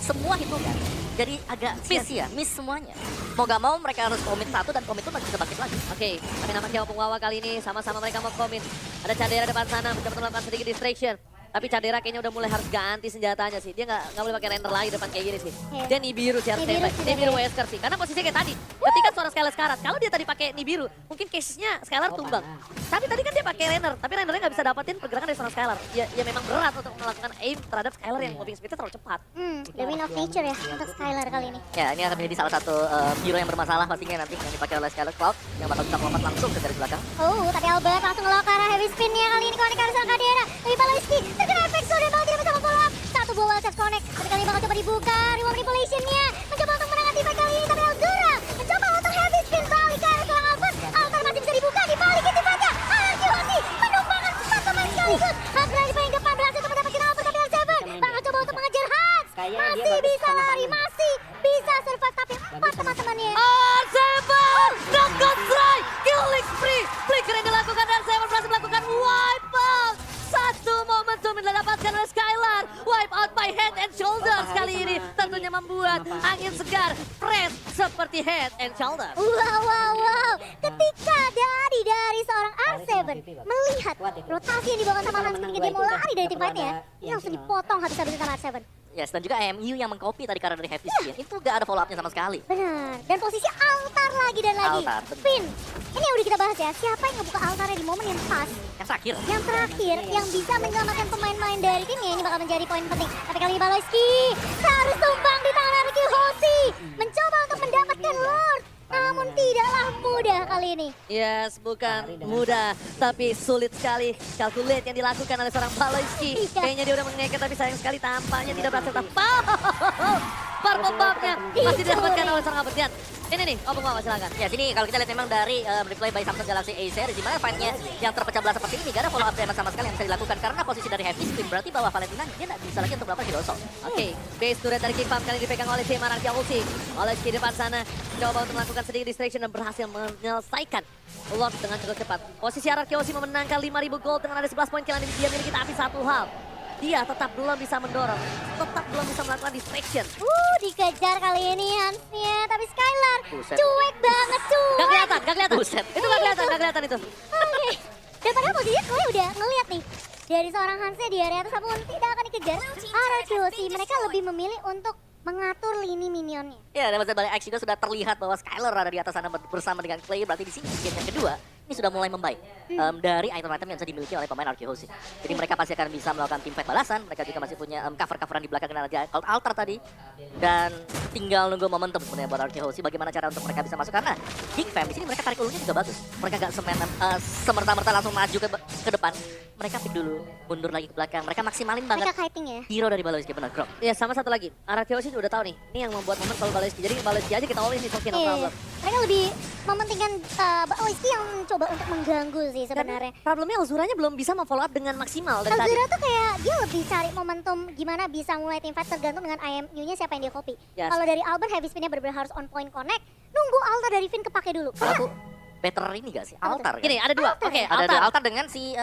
semua hitungan jadi agak sia-sia, miss semuanya. Mau gak mau mereka harus komit satu dan komit itu masih bisa bangkit lagi. Oke, tapi nampaknya Opung Wawa kali ini sama-sama mereka mau komit. Ada Cadera depan sana, mencoba melakukan sedikit distraction. Tapi Cadera kayaknya udah mulai harus ganti senjatanya sih. Dia nggak boleh pakai render lagi depan kayak gini sih. Iya. Dia Nibiru sih harus Nibiru standby. sih, Nibiru iya. Wesker sih. Karena posisinya kayak tadi. Ketika suara Skylar sekarat, kalau dia tadi pakai Nibiru, mungkin case-nya Skylar tumbang. Tapi tadi kan dia pakai render, tapi rendernya nggak bisa dapetin pergerakan dari seorang Skylar. Ya memang berat untuk melakukan aim terhadap Skylar yang moving speed-nya terlalu cepat. The win of nature ya untuk Skylar kali ini. Ya, ini akan menjadi salah satu hero yang bermasalah pastinya nanti yang dipakai oleh Skylar Cloud yang bakal bisa melompat langsung ke garis belakang. Oh, tapi Albert langsung ngelok ke arah heavy spin-nya kali ini connect ke arah seorang Cadera. Tapi Baloiski terkena efek soda banget tidak bisa follow up. Satu bola set connect, tapi kali ini bakal coba dibuka. Reward manipulation-nya mencoba untuk menangani fight kali ini, tapi Elzura mencoba untuk heavy spin balik ke arah seorang Albert. Altar masih bisa dibuka, dibalikin tiba-tiba. Arkeosi menumpangkan 4 pemain sekaligus. Hans di paling depan berhasil untuk mendapatkan Albert, tapi L7 bakal coba untuk mengejar Hans. Masih bisa lari, masih bisa survive, tapi 4 teman-temannya. R7! Knockout strike! Killing spree! Flicker yang dilakukan R7 berhasil melakukan wipe out! Satu momentum yang didapatkan oleh Skylar. Wipe out by Head and Shoulders kali ini. Tentunya membuat angin segar fresh seperti Head and Shoulders. Wow. Ketika dari seorang R7 melihat rotasi yang dibawakan sama Hans ketika dia mau lari dari tim fight-nya, ini langsung dipotong habis-habisan sama R7. Yes, dan juga AMU yang mengcopy tadi karena dari heavy spin. Itu gak ada follow up-nya sama sekali. Benar. Dan posisi altar lagi dan lagi. Altar, benar. Pin. Ini yang udah kita bahas ya. Siapa yang ngebuka altarnya di momen yang pas? Yang terakhir. Yang terakhir, yang bisa menyelamatkan pemain-pemain dari timnya ini bakal menjadi poin penting. Tapi kali ini Baloiski harus tumbang di tangan Arki Hoshi. Mencoba untuk mendapatkan Lord. Namun tidaklah mudah kali ini. Yes, bukan mudah, tapi sulit sekali. Calculate yang dilakukan oleh seorang Baloiski. Iya. Kayaknya dia udah mengekek, tapi sayang sekali tampaknya tidak berhasil tepat. Purple buff-nya masih didapatkan oleh seorang Abedian. Ini nih, Opung Wawa silakan. Ya, sini kalau kita lihat memang dari replay by Samsung Galaxy A series di mana fight-nya yang terpecah belah seperti ini, gak ada follow up damage sama sekali yang bisa dilakukan karena posisi dari heavy spin berarti bahwa Valentina dia nggak bisa lagi untuk melakukan hero assault. Oke, base turret dari King Farm kali ini dipegang oleh Seymour Arkeolsi. Oleh di depan sana, coba untuk melakukan sedikit distraction dan berhasil menyelesaikan Lord dengan cukup cepat. Posisi Arkeolsi memenangkan 5.000 gold dengan ada 11 poin kill yang dia miliki, tapi satu hal. Dia tetap belum bisa mendorong, tetap belum bisa melakukan distraction. Dikejar kali ini Hansnya, tapi Skylar Buset. cuek banget, cuek. Gak kelihatan. Buset. Itu gak kelihatan itu. Oke. Dan padahal posisinya Clay udah ngeliat nih. Dari seorang Hansnya di area atas namun tidak akan dikejar. Arkeosi mereka lebih memilih untuk mengatur lini minionnya. Ya, dan balik X juga sudah terlihat bahwa Skylar ada di atas sana bersama dengan Clay. Berarti di sini game yang kedua ini sudah mulai membaik dari item-item yang bisa dimiliki oleh pemain Arkeosi. Jadi mereka pasti akan bisa melakukan team fight balasan. Mereka juga masih punya cover-coveran di belakang dengan ada Cloud Altar tadi. Dan tinggal nunggu momentum sebenarnya buat Arkeosi. Bagaimana cara untuk mereka bisa masuk karena Geek Fam di sini mereka tarik ulurnya juga bagus. Mereka gak semerta-merta langsung maju ke depan. Mereka pick dulu, mundur lagi ke belakang. Mereka maksimalin banget Mereka kiting ya. hero dari Baloiski, benar, Grok. Ya, sama satu lagi. Arkeolsi udah tahu nih, ini yang membuat momen kalau Baloiski. Jadi Baloiski aja kita always nih, no problem. Mereka lebih mementingkan Baloiski yang coba untuk mengganggu sih sebenarnya. Dan problemnya Elzuranya belum bisa memfollow up dengan maksimal dari tadi. Elzura tuh kayak dia lebih cari momentum gimana bisa mulai team fight tergantung dengan IMU-nya siapa yang dia copy. Yes. Kalau dari Albert heavy spin-nya benar-benar harus on point connect, nunggu altar dari Finn kepake dulu. Aku better ini gak sih? Altar. Gini, ada dua. Altar Oke, ya? Ada altar. altar dengan si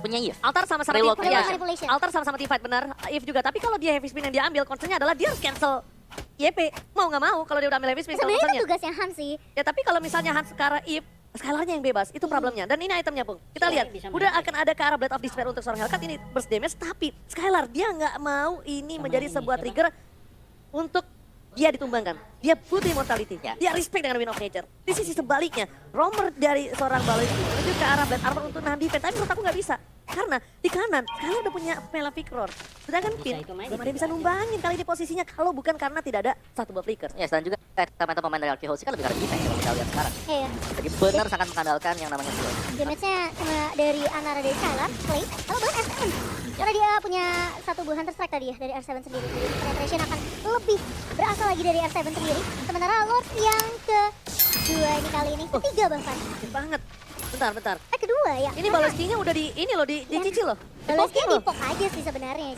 punya Yves. Altar sama-sama Reload team Reload fight. manipulation. Altar sama-sama team fight, benar. If juga, tapi kalau dia heavy spin yang dia ambil, concernnya adalah dia harus cancel YP. Mau nggak mau kalau dia udah ambil heavy spin, kalau Sebenarnya itu concernnya. tugasnya Hans sih. Ya tapi kalau misalnya Hans sekarang If, Skylarnya yang bebas, itu problemnya. Dan ini itemnya, Pung. Kita lihat, udah akan ada ke arah Blade of Despair untuk seorang Hellcat, ini burst damage, tapi Skylar, dia nggak mau ini menjadi sebuah trigger untuk dia ditumbangkan. Dia butuh immortality. Ya. Dia respect dengan Win of Nature. Di sisi sebaliknya, roamer dari seorang Baloiski menuju ke arah Blade Armor untuk nahan defense, tapi menurut aku nggak bisa. Karena di kanan, Skylar udah punya Malefic Roar. Sedangkan Pin, belum ada yang bisa numbangin kali ini posisinya kalau bukan karena tidak ada satu buah flicker. Yes, dan juga teman-teman pemain dari Arkeosi kan lebih karena defense kalau kita lihat sekarang. Iya. Jadi benar sangat mengandalkan yang namanya skill. Damage-nya cuma dari Anara dari Skylar, Clay, kalau buat SM. Karena dia punya satu buah Hunter Strike tadi ya dari R7 sendiri. Jadi penetration akan lebih berasal lagi dari R7 sendiri. Sementara Lord yang kedua ini kali ini, ketiga bahkan. Sakit banget. Bentar. Kedua ya. Ini Baloiski-nya udah dicicil loh. Baloiski Di-poking loh. dipok aja sih sebenarnya.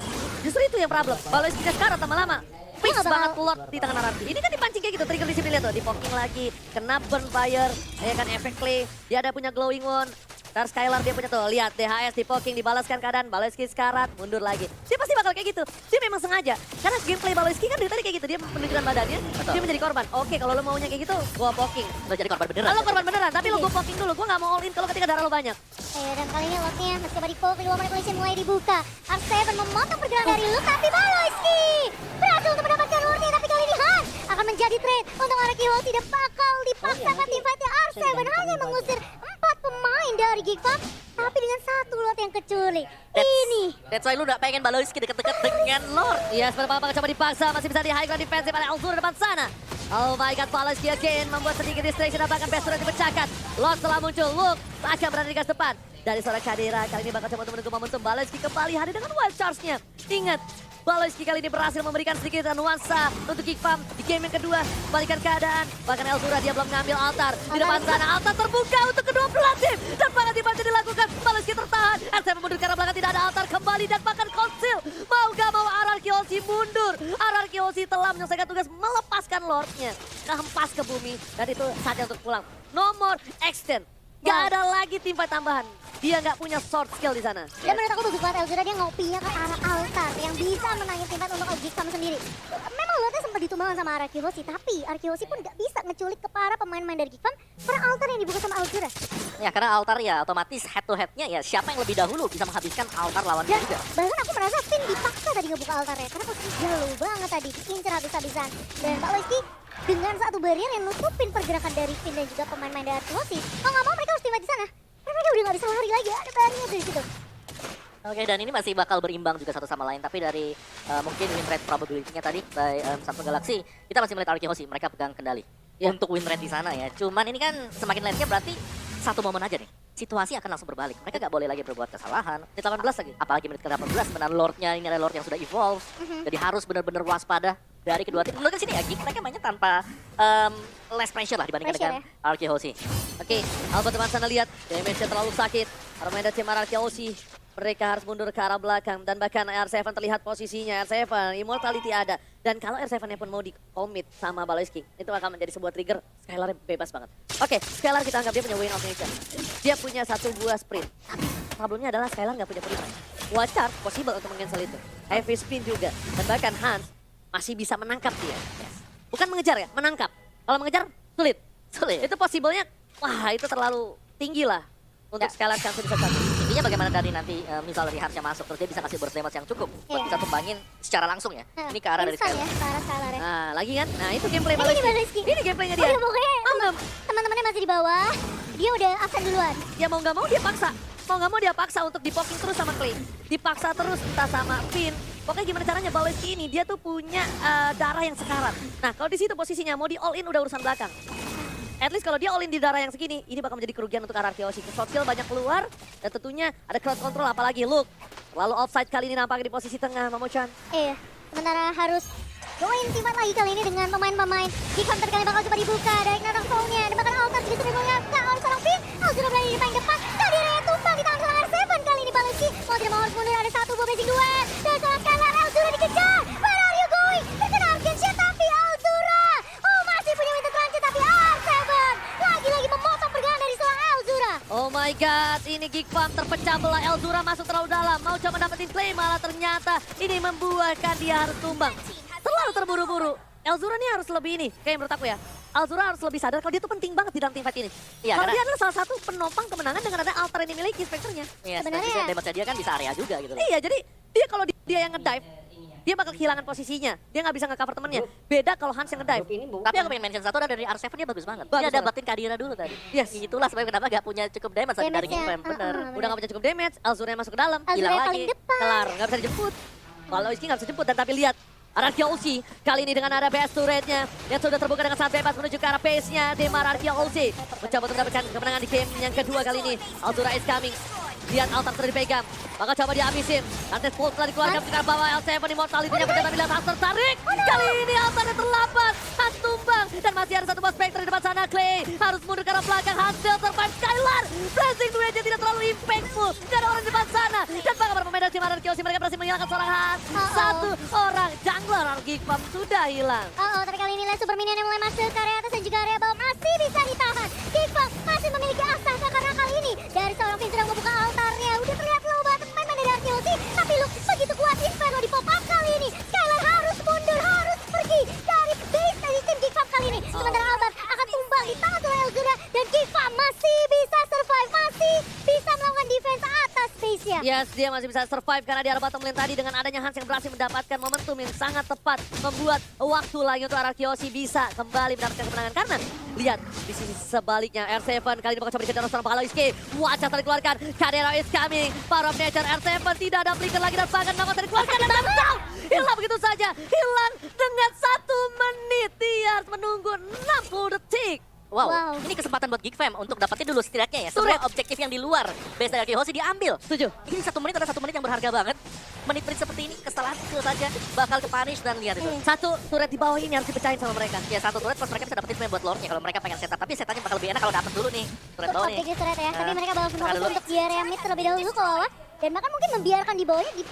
Justru itu yang problem. Baloiski-nya sekarang lama-lama. Fix nggak bakal- banget Lord di tangan Araki. Ini kan dipancing kayak gitu, trigger disiplin lihat tuh. Di-poking lagi, kena burn fire. Ya kan efek play. Dia ada punya glowing one. Ntar Skylar dia punya tuh, lihat DHS di-poking, dibalaskan keadaan, Baloiski sekarat, mundur lagi. Dia pasti bakal kayak gitu, dia memang sengaja. Karena gameplay Baloiski kan dari tadi kayak gitu, dia menunjukkan badannya, dia menjadi korban. Oke, kalau lo maunya kayak gitu, gua poking. Lo jadi korban beneran. Kalau korban beneran, tapi lo gua poking dulu, gua gak mau all in kalau ketika darah lo banyak. Dan kali ini Lordnya mencoba di-pull, kedua manipulation mulai dibuka. R7 memotong pergerakan dari Luke, tapi Baloiski berhasil untuk mendapatkan Lordnya, tapi kali ini Han akan menjadi trade untuk Araki Hall. Tidak bakal dipaksakan tim fightnya R7 hanya mengusir 4 pemain dari Geekfam, tapi dengan satu Lord yang kecuali. Ini That's why lu gak pengen Baloiski deket-deket dengan Lord. Iya, seperti apa coba dipaksa, masih bisa di high ground defensive oleh Alzura depan sana. Oh my god, Baloiski again membuat sedikit distraction dan bahkan Best dipecahkan. Lost telah muncul, Luke akan berada di gas depan. Dari seorang Kadira, kali ini bakal coba untuk menunggu momentum. Baloiski kembali hadir dengan wild charge-nya. Ingat, Baloiski kali ini berhasil memberikan sedikit nuansa untuk Geekfam di game yang kedua. Kembalikan keadaan, bahkan Elzura dia belum ngambil altar. Di depan sana, altar terbuka untuk kedua belah tim. Dan bahkan dibantu dilakukan, Baloiski tertahan. RC mundur karena belakang tidak ada altar kembali dan bahkan konsil. Mau gak mau Araki Hoshi mundur. Araki Hoshi telah menyelesaikan tugas melepaskan Lordnya. Kehempas ke bumi dan itu saatnya untuk pulang. Nomor extend. Gak ada lagi tim fight tambahan. Dia nggak punya sword skill di sana. Dan menurut aku bagus banget Elzura, dia ngopinya ke arah altar yang bisa menangin tim fight untuk Geekfam sendiri. Memang Lordnya sempat ditumbangkan sama Araki Hoshi, tapi Araki Hoshi pun nggak bisa ngeculik ke para pemain-pemain dari Geekfam karena altar yang dibuka sama Elzura. Ya karena altar ya otomatis head to headnya ya siapa yang lebih dahulu bisa menghabiskan altar lawannya Dan juga. bahkan aku merasa Finn dipaksa tadi ngebuka altarnya karena posisi jauh banget tadi, diincer habis-habisan. Dan Baloiski dengan satu barrier yang nutupin pergerakan dari Finn dan juga pemain-pemain dari Araki Hoshi. Mau nggak mau mereka harus tiba di sana. Karena mereka udah nggak bisa lari lagi, ada barrier dari situ. Oke, dan ini masih bakal berimbang juga satu sama lain. Tapi dari mungkin win rate probability-nya tadi by Samsung Galaxy, kita masih melihat Araki Hoshi, mereka pegang kendali untuk win rate di sana ya. Cuman ini kan semakin late-nya berarti satu momen aja nih. Situasi akan langsung berbalik. Mereka nggak boleh lagi berbuat kesalahan. Menit 18 lagi. Apalagi menit ke-18 benar Lord-nya ini adalah Lord yang sudah evolve. Jadi harus benar-benar waspada dari kedua tim. Lu kan sini ya, Geek mereka mainnya tanpa less pressure lah dibandingkan Pressure, dengan Araki Hoshi. Oke, Albert teman sana lihat damage-nya terlalu sakit. Para pemain dari tim Araki Hoshi, mereka harus mundur ke arah belakang dan bahkan R7 terlihat posisinya. R7 immortality ada dan kalau R7-nya pun mau di-commit sama Baloiski, itu akan menjadi sebuah trigger. Skylar bebas banget. Oke, Skylar kita anggap dia punya win of nature. Dia punya satu buah sprint. Tapi problemnya adalah Skylar nggak punya perimai. Wild charge possible untuk meng-cancel itu. Heavy spin juga dan bahkan Hans masih bisa menangkap dia. Bukan mengejar ya, menangkap. Kalau mengejar sulit. Sulit. Itu possible-nya, wah itu terlalu tinggi lah untuk Skylar chance bisa satu. Intinya bagaimana dari nanti misal dari Hansnya masuk terus dia bisa kasih burst damage yang cukup buat Iya. bisa tumbangin secara langsung ya. Ini ke arah dari Instan Skylar. ya, ke arah Skylar ya. Nah, lagi kan? Nah, itu gameplay Ini Baloiski. Baloiski. Ini gameplaynya Oh dia. ya pokoknya teman-temannya masih di bawah, dia udah absen duluan. Ya mau nggak mau dia paksa. Mau nggak mau dia paksa untuk di-poking terus sama Clay. Dipaksa terus entah sama Finn. Pokoknya gimana caranya Baloiski ini, dia tuh punya darah yang sekarat. Nah, kalau di situ posisinya mau di all in udah urusan belakang. At least kalau dia all in di darah yang segini, ini bakal menjadi kerugian untuk Araki Hoshi. Short skill banyak keluar, dan tentunya ada crowd control apalagi Luke. Lalu offside kali ini nampaknya di posisi tengah, Mamo-chan. Iya, sementara harus join tim fight lagi kali ini dengan pemain-pemain. Geekfam terkali bakal coba dibuka dari Nathan Soul-nya. Dan bahkan altar juga sudah mengangkat oleh seorang Finn. Elzura berada di paling depan. Tadi Raya tumbang di tangan seorang R7 kali ini Baloiski. Mau tidak mau harus mundur, ada satu buah basic duet. Dan seorang Skylar, Elzura dikejar. Where are you going? Terkena Arcane Shot tapi Elzura. Oh masih punya winter transit tapi R7. Lagi-lagi memotong pergerakan dari seorang Elzura. Oh my god, ini Geekfam terpecah belah. Elzura masuk terlalu dalam, mau coba dapetin Clay, malah ternyata ini membuahkan dia harus tumbang. Terlalu terburu-buru. Elzura nih harus lebih ini, kayak menurut aku ya. Elzura harus lebih sadar kalau dia tuh penting banget di dalam tim fight ini. Iya, Kalau karena- dia adalah salah satu penopang kemenangan dengan ada altar yang dimiliki Spectre-nya. Iya, Sebenarnya- sebenarnya damage dia kan bisa area juga gitu loh. Iya, jadi dia kalau dia yang ngedive, dia bakal kehilangan posisinya. Dia nggak bisa nge-cover temennya. Beda kalau Hans yang ngedive. Tapi aku pengen mention satu ada dari R7 dia bagus banget. Bagus Dia banget. dapetin Kadira dulu tadi. Yes. Itulah sebabnya kenapa gak punya cukup damage tadi dari Damage-nya, Geekfam. Bener. Udah nggak punya cukup damage, Elzura yang masuk ke dalam. Elzura Hilang yang lagi. paling depan. Kelar, nggak bisa dijemput. Baloiski nggak bisa jemput, dan tapi lihat. Araki Hoshi kali ini dengan ada BS turretnya yang sudah terbuka dengan sangat bebas menuju ke arah base-nya Demar Araki Hoshi mencoba untuk mendapatkan kemenangan di game yang kedua kali ini. Elzura is coming. Lihat altar sudah dipegang. Maka coba dihabisin. Nanti Pulse telah dikeluarkan ke bawah L7 Immortality-nya berdebat bila Hans tertarik. Kali ini altarnya terlambat. Hans tumbang. Dan masih ada satu buff Spectre di depan sana. Clay harus mundur ke arah belakang. Hans still survive. Skylar. Blazing Duel-nya tidak terlalu impactful. Gak ada orang di depan sana. Dan bakal berpemain dari tim Arki Kyoshi. Mereka berhasil menghilangkan seorang Hans. Satu orang jungler Arki Pam sudah hilang. Tapi kali ini Lens Super Minion yang mulai masuk ke area atas dan juga area bawah masih bisa ditahan. Kickball masih memiliki Asaka karena kali ini dari seorang Finn sedang membuka altarnya. Udah terlihat low banget pemain dari Arkeosi. Tapi look, begitu kuat Inferno di pop up kali ini. Skylar harus mundur, harus pergi dari base dari tim Geekfam kali ini. Sementara Alban akan tumbang di tangan oleh Elzura. Dan Geekfam masih bisa survive, masih bisa melakukan defense atas base-nya. Yes, dia masih bisa survive karena di arah bottom lane tadi dengan adanya Hans yang berhasil mendapatkan momentum yang sangat tepat. Membuat waktu lagi untuk arah Kyoshi bisa kembali mendapatkan kemenangan. Karena lihat di sini sebaliknya R7 kali ini bakal coba dikejar seorang Pahalo Iski. Wajah tadi keluarkan, Kadera is coming. Power of Nature R7 tidak ada flicker lagi dan bahkan bakal tadi keluarkan dan down. Hilang begitu saja, hilang dengan 1 menit. Dia harus menunggu 60 detik. Wow, Wow. ini kesempatan buat Geek Fam untuk dapetin dulu setidaknya ya. Semua objektif yang di luar base dari Arki Kyoshi diambil. Setuju. Ini 1 menit ada 1 menit yang berharga banget. Menit-menit seperti ini kesalahan kecil saja bakal ke-punish dan lihat itu. Satu turret di bawah ini harus dipecahin sama mereka. Ya 1 turret plus mereka bisa dapetin frame buat lore-nya kalau mereka pengen setup. Tapi setannya bakal lebih enak kalau dapet dulu nih turret bawah nih. Objektif turret ya, tapi mereka bakal tengah fokus dulu. untuk di area mid terlebih dahulu ke bawah. Dan bahkan mungkin membiarkan di bawahnya di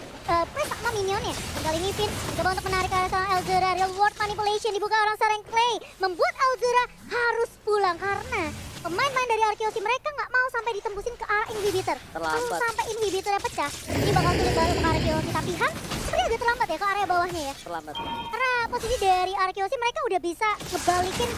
press sama minionnya. Dan kali ini Finn mencoba untuk menarik ke arah seorang Elzura. Real world manipulation dibuka orang seorang Clay. Membuat Elzura harus pulang karena pemain-pemain dari Arkeosi mereka nggak mau sampai ditembusin ke arah inhibitor. Kalau Terlambat. sampai inhibitornya pecah, ini bakal sulit banget untuk Arkeosi. Tapi Han sebenarnya agak terlambat ya ke area bawahnya ya. Terlambat. Karena posisi dari Arkeosi mereka udah bisa ngebalikin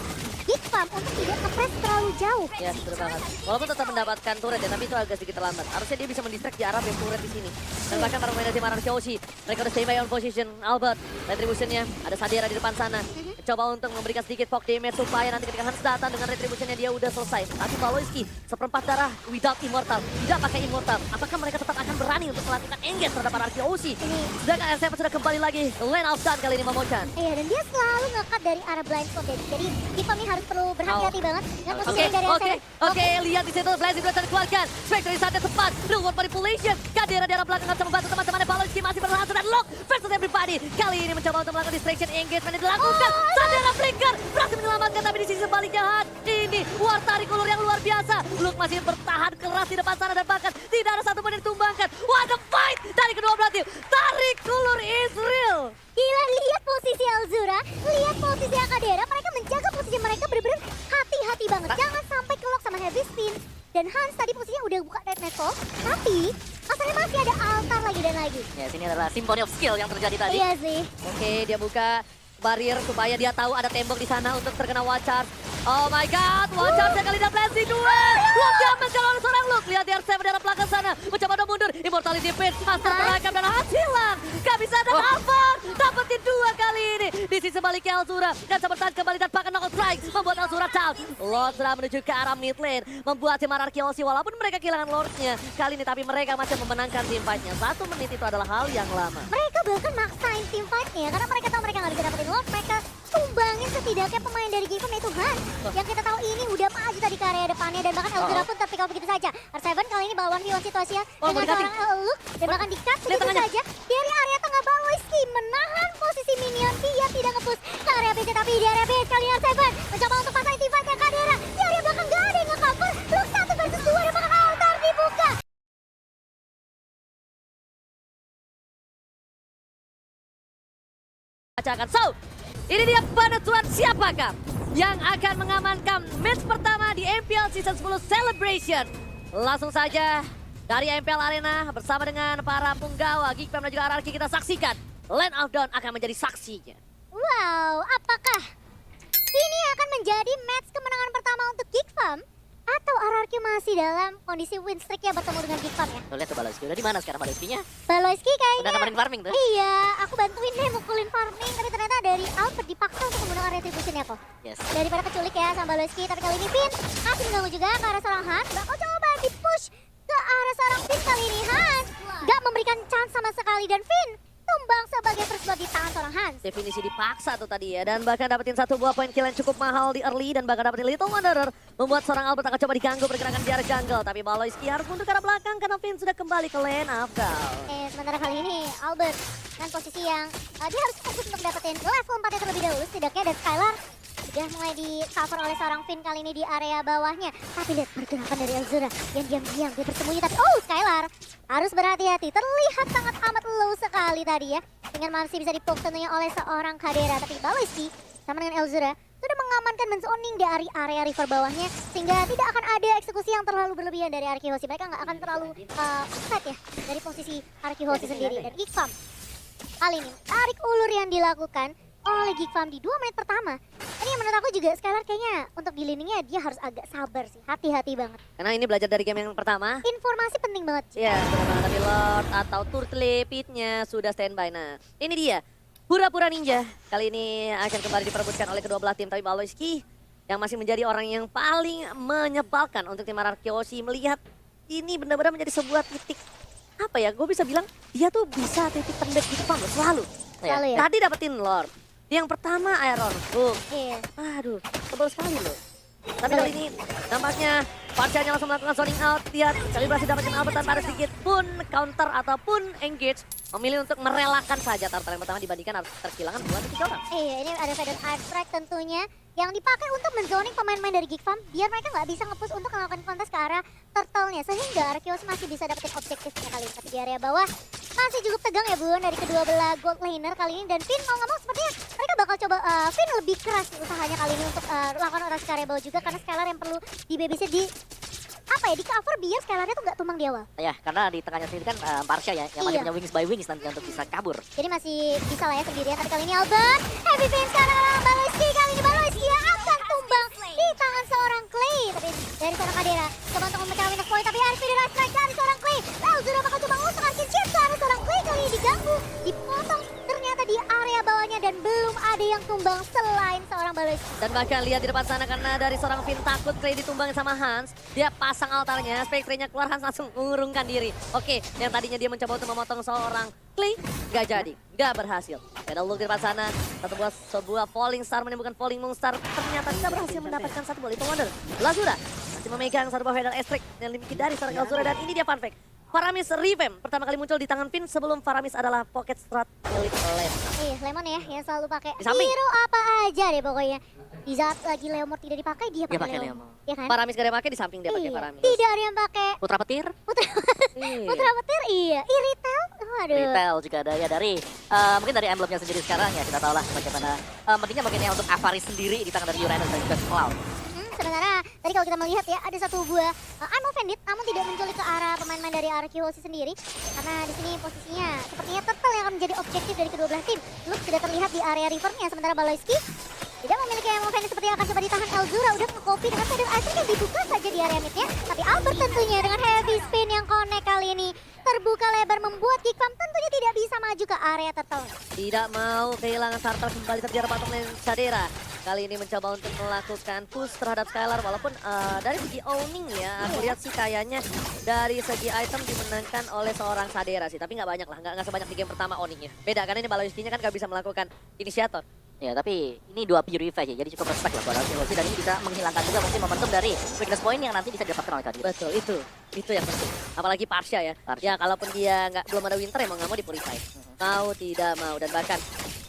Geekfam untuk tidak nge-press terlalu jauh. Ya, betul banget. Walaupun tetap mendapatkan turret ya, tapi itu agak sedikit terlambat. Harusnya dia bisa mendistract di arah base turret di sini. Dan bahkan para pemain dari tim Arki Kyoshi, mereka udah stay by on position. Albert, retribution-nya, ada Sadera di depan sana. Coba untuk memberikan sedikit fog damage supaya nanti ketika Hans datang dengan retribution-nya dia udah selesai. Tapi Paloiski, seperempat darah without immortal, tidak pakai immortal. Apakah mereka tetap akan berani untuk melakukan engage terhadap para Arki Kyoshi? Sedangkan R7 sudah kembali lagi ke lane of Sun kali ini Momochan. Iya, dan dia selalu nge-cut dari arah blind spot ya. Jadi Geekfam ini harus perlu berhati-hati banget dengan posisi dari R7. Oke, lihat di situ Blazing Blast dikeluarkan. Spectre di saatnya tepat. Real world manipulation. Kadera di arah belakang bisa membantu teman-temannya. Paloiski masih berhasil dan lock versus everybody. Kali ini mencoba untuk melakukan distraction engagement yang dilakukan. Sadera flicker berhasil menyelamatkan, tapi di sisi sebaliknya Han. Ini war tarik ulur yang luar biasa. Luke masih bertahan keras di depan sana dan bahkan tidak ada satu pun yang ditumbangkan. What a fight dari kedua belah tim. Tarik ulur is real. Gila, lihat posisi Elzura, lihat posisi Akadera, mereka menjaga posisi mereka bener-bener hati-hati banget. Jangan sampai kelok sama Heavy Spin. Dan Hans tadi posisinya udah buka Red Netfall, tapi asalnya masih ada altar lagi dan lagi. Ya sini adalah Symphony of Skill yang terjadi tadi. Iya sih. Oke, dia buka barrier supaya dia tahu ada tembok di sana untuk terkena Watchar. Oh my god, Watchar kali ini blessing duel. Luke diambil oleh seorang Luke. Lihat R7 di arah belakang sana. Mencoba untuk mundur. Immortality pin. Master terakam dan Hans hilang. Gak bisa ada cover. Dapetin 2 kali ini. Di sisi sebaliknya Elzura. Dan sebentar kembali dan pakai knockout strike. Membuat Elzura down. Lord sudah menuju ke arah mid lane. Membuat tim Arki Kyoshi walaupun mereka kehilangan Lordnya kali ini. Tapi mereka masih memenangkan team fight-nya. 1 menit itu adalah hal yang lama. Mereka bahkan maksain team fight-nya karena mereka tahu mereka nggak bisa dapetin Lord. Mereka tumbangin setidaknya pemain dari Geekfam itu Han. Yang kita tahu ini udah maju tadi ke area depannya dan bahkan Elzura pun terpick off begitu saja. R7 kali ini bawa 1v1 situasinya dengan seorang Luke dan bahkan di-cut begitu saja. Dari area tengah Paloiski menahan posisi minion dia tidak nge-push ke area base, tapi di area base kali ini R7 mencoba untuk pasang team fight-nya Kadera. Di area belakang gak ada yang nge-cover. Luke 1 versus 2 dan bahkan altar dibuka. Bacakan. So, ini dia penentuan siapakah yang akan mengamankan match pertama di MPL Season 10 Celebration. Langsung saja dari MPL Arena bersama dengan para punggawa Geekfam dan juga RRQ kita saksikan. Land of Dawn akan menjadi saksinya. Wow, apakah ini akan menjadi match kemenangan pertama untuk Geekfam? Atau RRQ masih dalam kondisi win streak ya bertemu dengan Geekfam ya? Tuh lihat tuh Paloiski. Udah di mana sekarang Paloiski-nya? Paloiski kayaknya... Udah nemenin farming tuh. Iya, aku bantuin deh mukulin farming, tapi ternyata dari Albert dipaksa untuk menggunakan retribution ya kok. Yes. Daripada keculik ya sama Paloiski, tapi kali ini Finn masih mengganggu juga ke arah seorang Han. Bakal coba di-push ke arah seorang Finn kali ini Han. Gak memberikan chance sama sekali dan Finn tumbang sebagai first blood di tangan seorang Hans. Definisi dipaksa tuh tadi ya. Dan bahkan dapetin satu buah poin kill yang cukup mahal di early. Dan bahkan dapetin Little Wanderer. Membuat seorang Albert akan coba diganggu pergerakan di area jungle. Tapi Baloyski harus mundur ke arah belakang karena Finn sudah kembali ke lane Afgal. Sementara kali ini Albert dengan posisi yang dia harus fokus untuk dapetin level 4 terlebih dahulu setidaknya. Dan Skylar sudah mulai di cover oleh seorang Finn kali ini di area bawahnya. Tapi lihat pergerakan dari Elzura yang diam-diam dia bersembunyi. Tapi Skylar harus berhati-hati. Terlihat sangat amat low sekali tadi ya. Dengan masih bisa dipoke tentunya oleh seorang Kadera. Tapi Baloyski sama dengan Elzura sudah mengamankan menzoning dari area river bawahnya. Sehingga tidak akan ada eksekusi yang terlalu berlebihan dari Arkihosi. Mereka nggak akan terlalu upset ya dari posisi Arkihosi sendiri. Dan Geekfarm kali ini tarik ulur yang dilakukan oleh Geekfarm di 2 menit pertama. Ini yang menurut aku juga Skylar kayaknya untuk di laningnya dia harus agak sabar sih. Hati-hati banget. Karena ini belajar dari game yang pertama. Informasi penting banget. Ya, benar banget. Tapi Lord atau Turtle Pit-nya sudah standby. Nah, ini dia. Pura-pura ninja. Kali ini akan kembali diperebutkan oleh kedua belah tim. Tapi Baloyski yang masih menjadi orang yang paling menyebalkan untuk tim Arkeosi. Melihat ini benar-benar menjadi sebuah titik. Apa ya, gue bisa bilang dia tuh bisa titik tendek gitu Pam, selalu. Selalu ya? Tadi dapetin Lord. Yang pertama Iron. Iya. Aduh, tebal sekali loh. Tapi kali ini nampaknya Parsianya langsung melakukan zoning out. Lihat, kali berhasil dapetin Albert tanpa ada sedikit pun counter ataupun engage. Memilih untuk merelakan saja turtle yang pertama dibandingkan harus terkilangan 2-3 orang. Iya, ini ada Feather Art Strike tentunya yang dipakai untuk menzoning pemain-pemain dari Geekfarm biar mereka nggak bisa nge-push untuk melakukan kontes ke arah turtle-nya. Sehingga Arkeos masih bisa dapetin objektifnya kali ini. Tapi di area bawah masih cukup tegang ya Bun dari kedua belah gold laner kali ini. Dan Finn mau nggak mau sepertinya mereka bakal coba Finn lebih keras usahanya kali ini untuk lakukan orasi ke area bawah juga. Karena Skylar yang perlu di babysit di di cover biar Skylarnya tuh nggak tumbang di awal. Ya, karena di tengahnya sendiri kan Parsha ya, yang masih punya wings by wings nanti untuk bisa kabur. Jadi masih bisa lah ya sendirian. Tapi kali ini Albert, heavy Finn sekarang Baloyski. Kali ini Baloyski akan tumbang di tangan seorang Clay. Tapi dari seorang Kadera, coba untuk memecah Winner's Point. Tapi ada Feather Art Strike dari seorang Clay. Elzura bakal tumbang untuk Arkin Shield ke arah seorang Clay. Kali ini diganggu, dipotong ternyata di area bawahnya. Dan belum ada yang tumbang selain seorang Baloyski. Dan bahkan lihat di depan sana karena dari seorang Finn takut Clay ditumbangin sama Hans. Dia pasang altarnya, Spectre-nya keluar, Hans langsung mengurungkan diri. Oke, yang tadinya dia mencoba untuk memotong seorang Clay, gak jadi, gak berhasil. Ada look di depan sana, sebuah falling star menimbulkan falling moonstar. Ternyata tidak berhasil mendapatkan satu bola. Little Wonder, Lazura masih memegang satu buah Feather Estrik yang dimiliki dari seorang Lazura. Dan ini dia fun fact. Faramis Revamp pertama kali muncul di tangan Finn sebelum Faramis adalah pocket strat milik Lemon. Iya, Lemon ya yang selalu pakai Di samping. hero apa aja deh pokoknya. Di saat lagi Leomord tidak dipakai, dia pakai pakai Leomord. Leomord. Iya kan? Faramis gak ada yang pakai, di samping dia pakai Iya. Faramis. Tidak ada yang pakai Putra petir, Putra Iya. Putra petir, iya. Iritel, aduh. retail juga ada ya dari mungkin dari emblemnya sendiri sekarang ya kita tahu lah bagaimana pentingnya mungkin ya untuk Avaris sendiri di tangan dari Uranus dan juga Cloud. Sementara tadi kalau kita melihat ya ada satu buah Unmovended namun tidak menculik ke arah pemain-pemain dari Arkeosi sendiri. Karena di sini posisinya sepertinya Turtle yang akan menjadi objektif dari kedua belah tim. Luke sudah terlihat di area rivernya sementara Baloyski tidak memiliki Unmovended seperti yang akan coba ditahan Elzura. Udah nge-copy dengan Feather Ice yang dibuka saja di area midnya. Tapi Albert tentunya dengan heavy spin yang connect kali ini terbuka lebar membuat Geekfarm tentunya tidak bisa maju ke area Turtle. Tidak mau kehilangan turtle kembali terjadi bottom lane Shadera. Kali ini mencoba untuk melakukan push terhadap Skylar walaupun dari segi owning ya aku lihat sih kayaknya dari segi item dimenangkan oleh seorang Shadera sih, tapi nggak banyak lah, nggak sebanyak di game pertama owningnya. Beda karena ini Baloyski-nya kan nggak bisa melakukan inisiator. Ya, tapi ini 2 purify ya, jadi cukup respect lah buat Arkeosi dan ini bisa menghilangkan juga mungkin momentum dari weakness point yang nanti bisa didapatkan oleh Kadira. Betul, itu yang penting. Apalagi Parsha ya. Parsha. Ya kalaupun dia belum ada winter emang nggak mau di-purify. Mau tidak mau, dan bahkan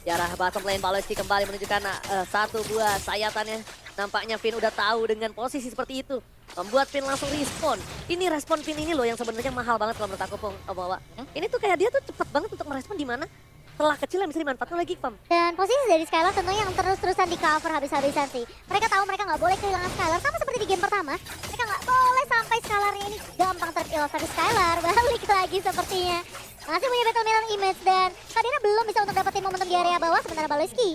di arah bottom lane Baloyski kembali menunjukkan satu buah sayatannya. Nampaknya Finn udah tahu dengan posisi seperti itu. Membuat Finn langsung respon. Ini respon Finn ini loh yang sebenarnya mahal banget kalau menurut aku, bahwa ini tuh kayak dia tuh cepat banget untuk merespon di mana celah kecil yang bisa dimanfaatkan oleh Geekfarm. Dan posisi dari Skylar tentunya yang terus-terusan di cover habis-habisan sih. Mereka tahu mereka nggak boleh kehilangan Skylar sama seperti di game pertama. Mereka nggak boleh sampai Skylarnya ini gampang terkill. Tapi Skylar balik lagi sepertinya. Masih punya Battle Mirror Image dan Kadira belum bisa untuk dapetin momentum di area bawah. Sementara Baloyski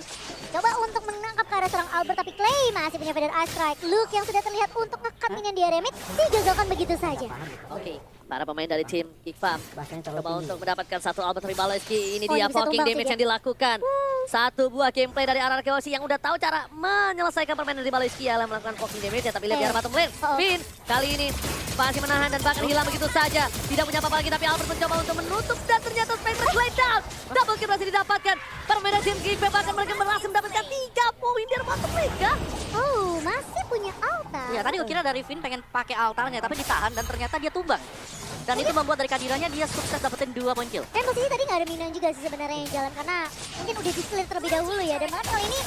coba untuk menangkap ke arah seorang Albert, tapi Clay masih punya Feather Ice Strike. Luke yang sudah terlihat untuk nge-cut minion di area mid digagalkan begitu saja. Oke, para pemain dari tim Geekfarm coba untuk mendapatkan satu Albert dari Baloyski. Ini Oh, dia ini bisa poking tumbang damage sih yang dilakukan. Satu buah gameplay dari Arkeosi yang udah tahu cara menyelesaikan permainan dari Baloyski adalah melakukan poking damage ya. Tapi lihat di arah bottom lane, Finn kali ini masih menahan dan bahkan hilang begitu saja. Tidak punya apa-apa lagi, tapi Albert mencoba untuk menutup dan ternyata Spectre Blade down. Double kill berhasil didapatkan. Permainan tim Geek bahkan mereka berhasil mendapatkan 3 poin dari bottom lane kah? Oh, masih punya altar. Ya tadi gue kira dari Vin pengen pakai altarnya, tapi ditahan dan ternyata dia tumbang. Dan itu membuat dari kehadirannya dia sukses dapetin 2 poin kill. Dan posisi tadi nggak ada minion juga sih sebenarnya yang jalan karena mungkin udah di-clear terlebih dahulu ya. Dan bahkan kali ini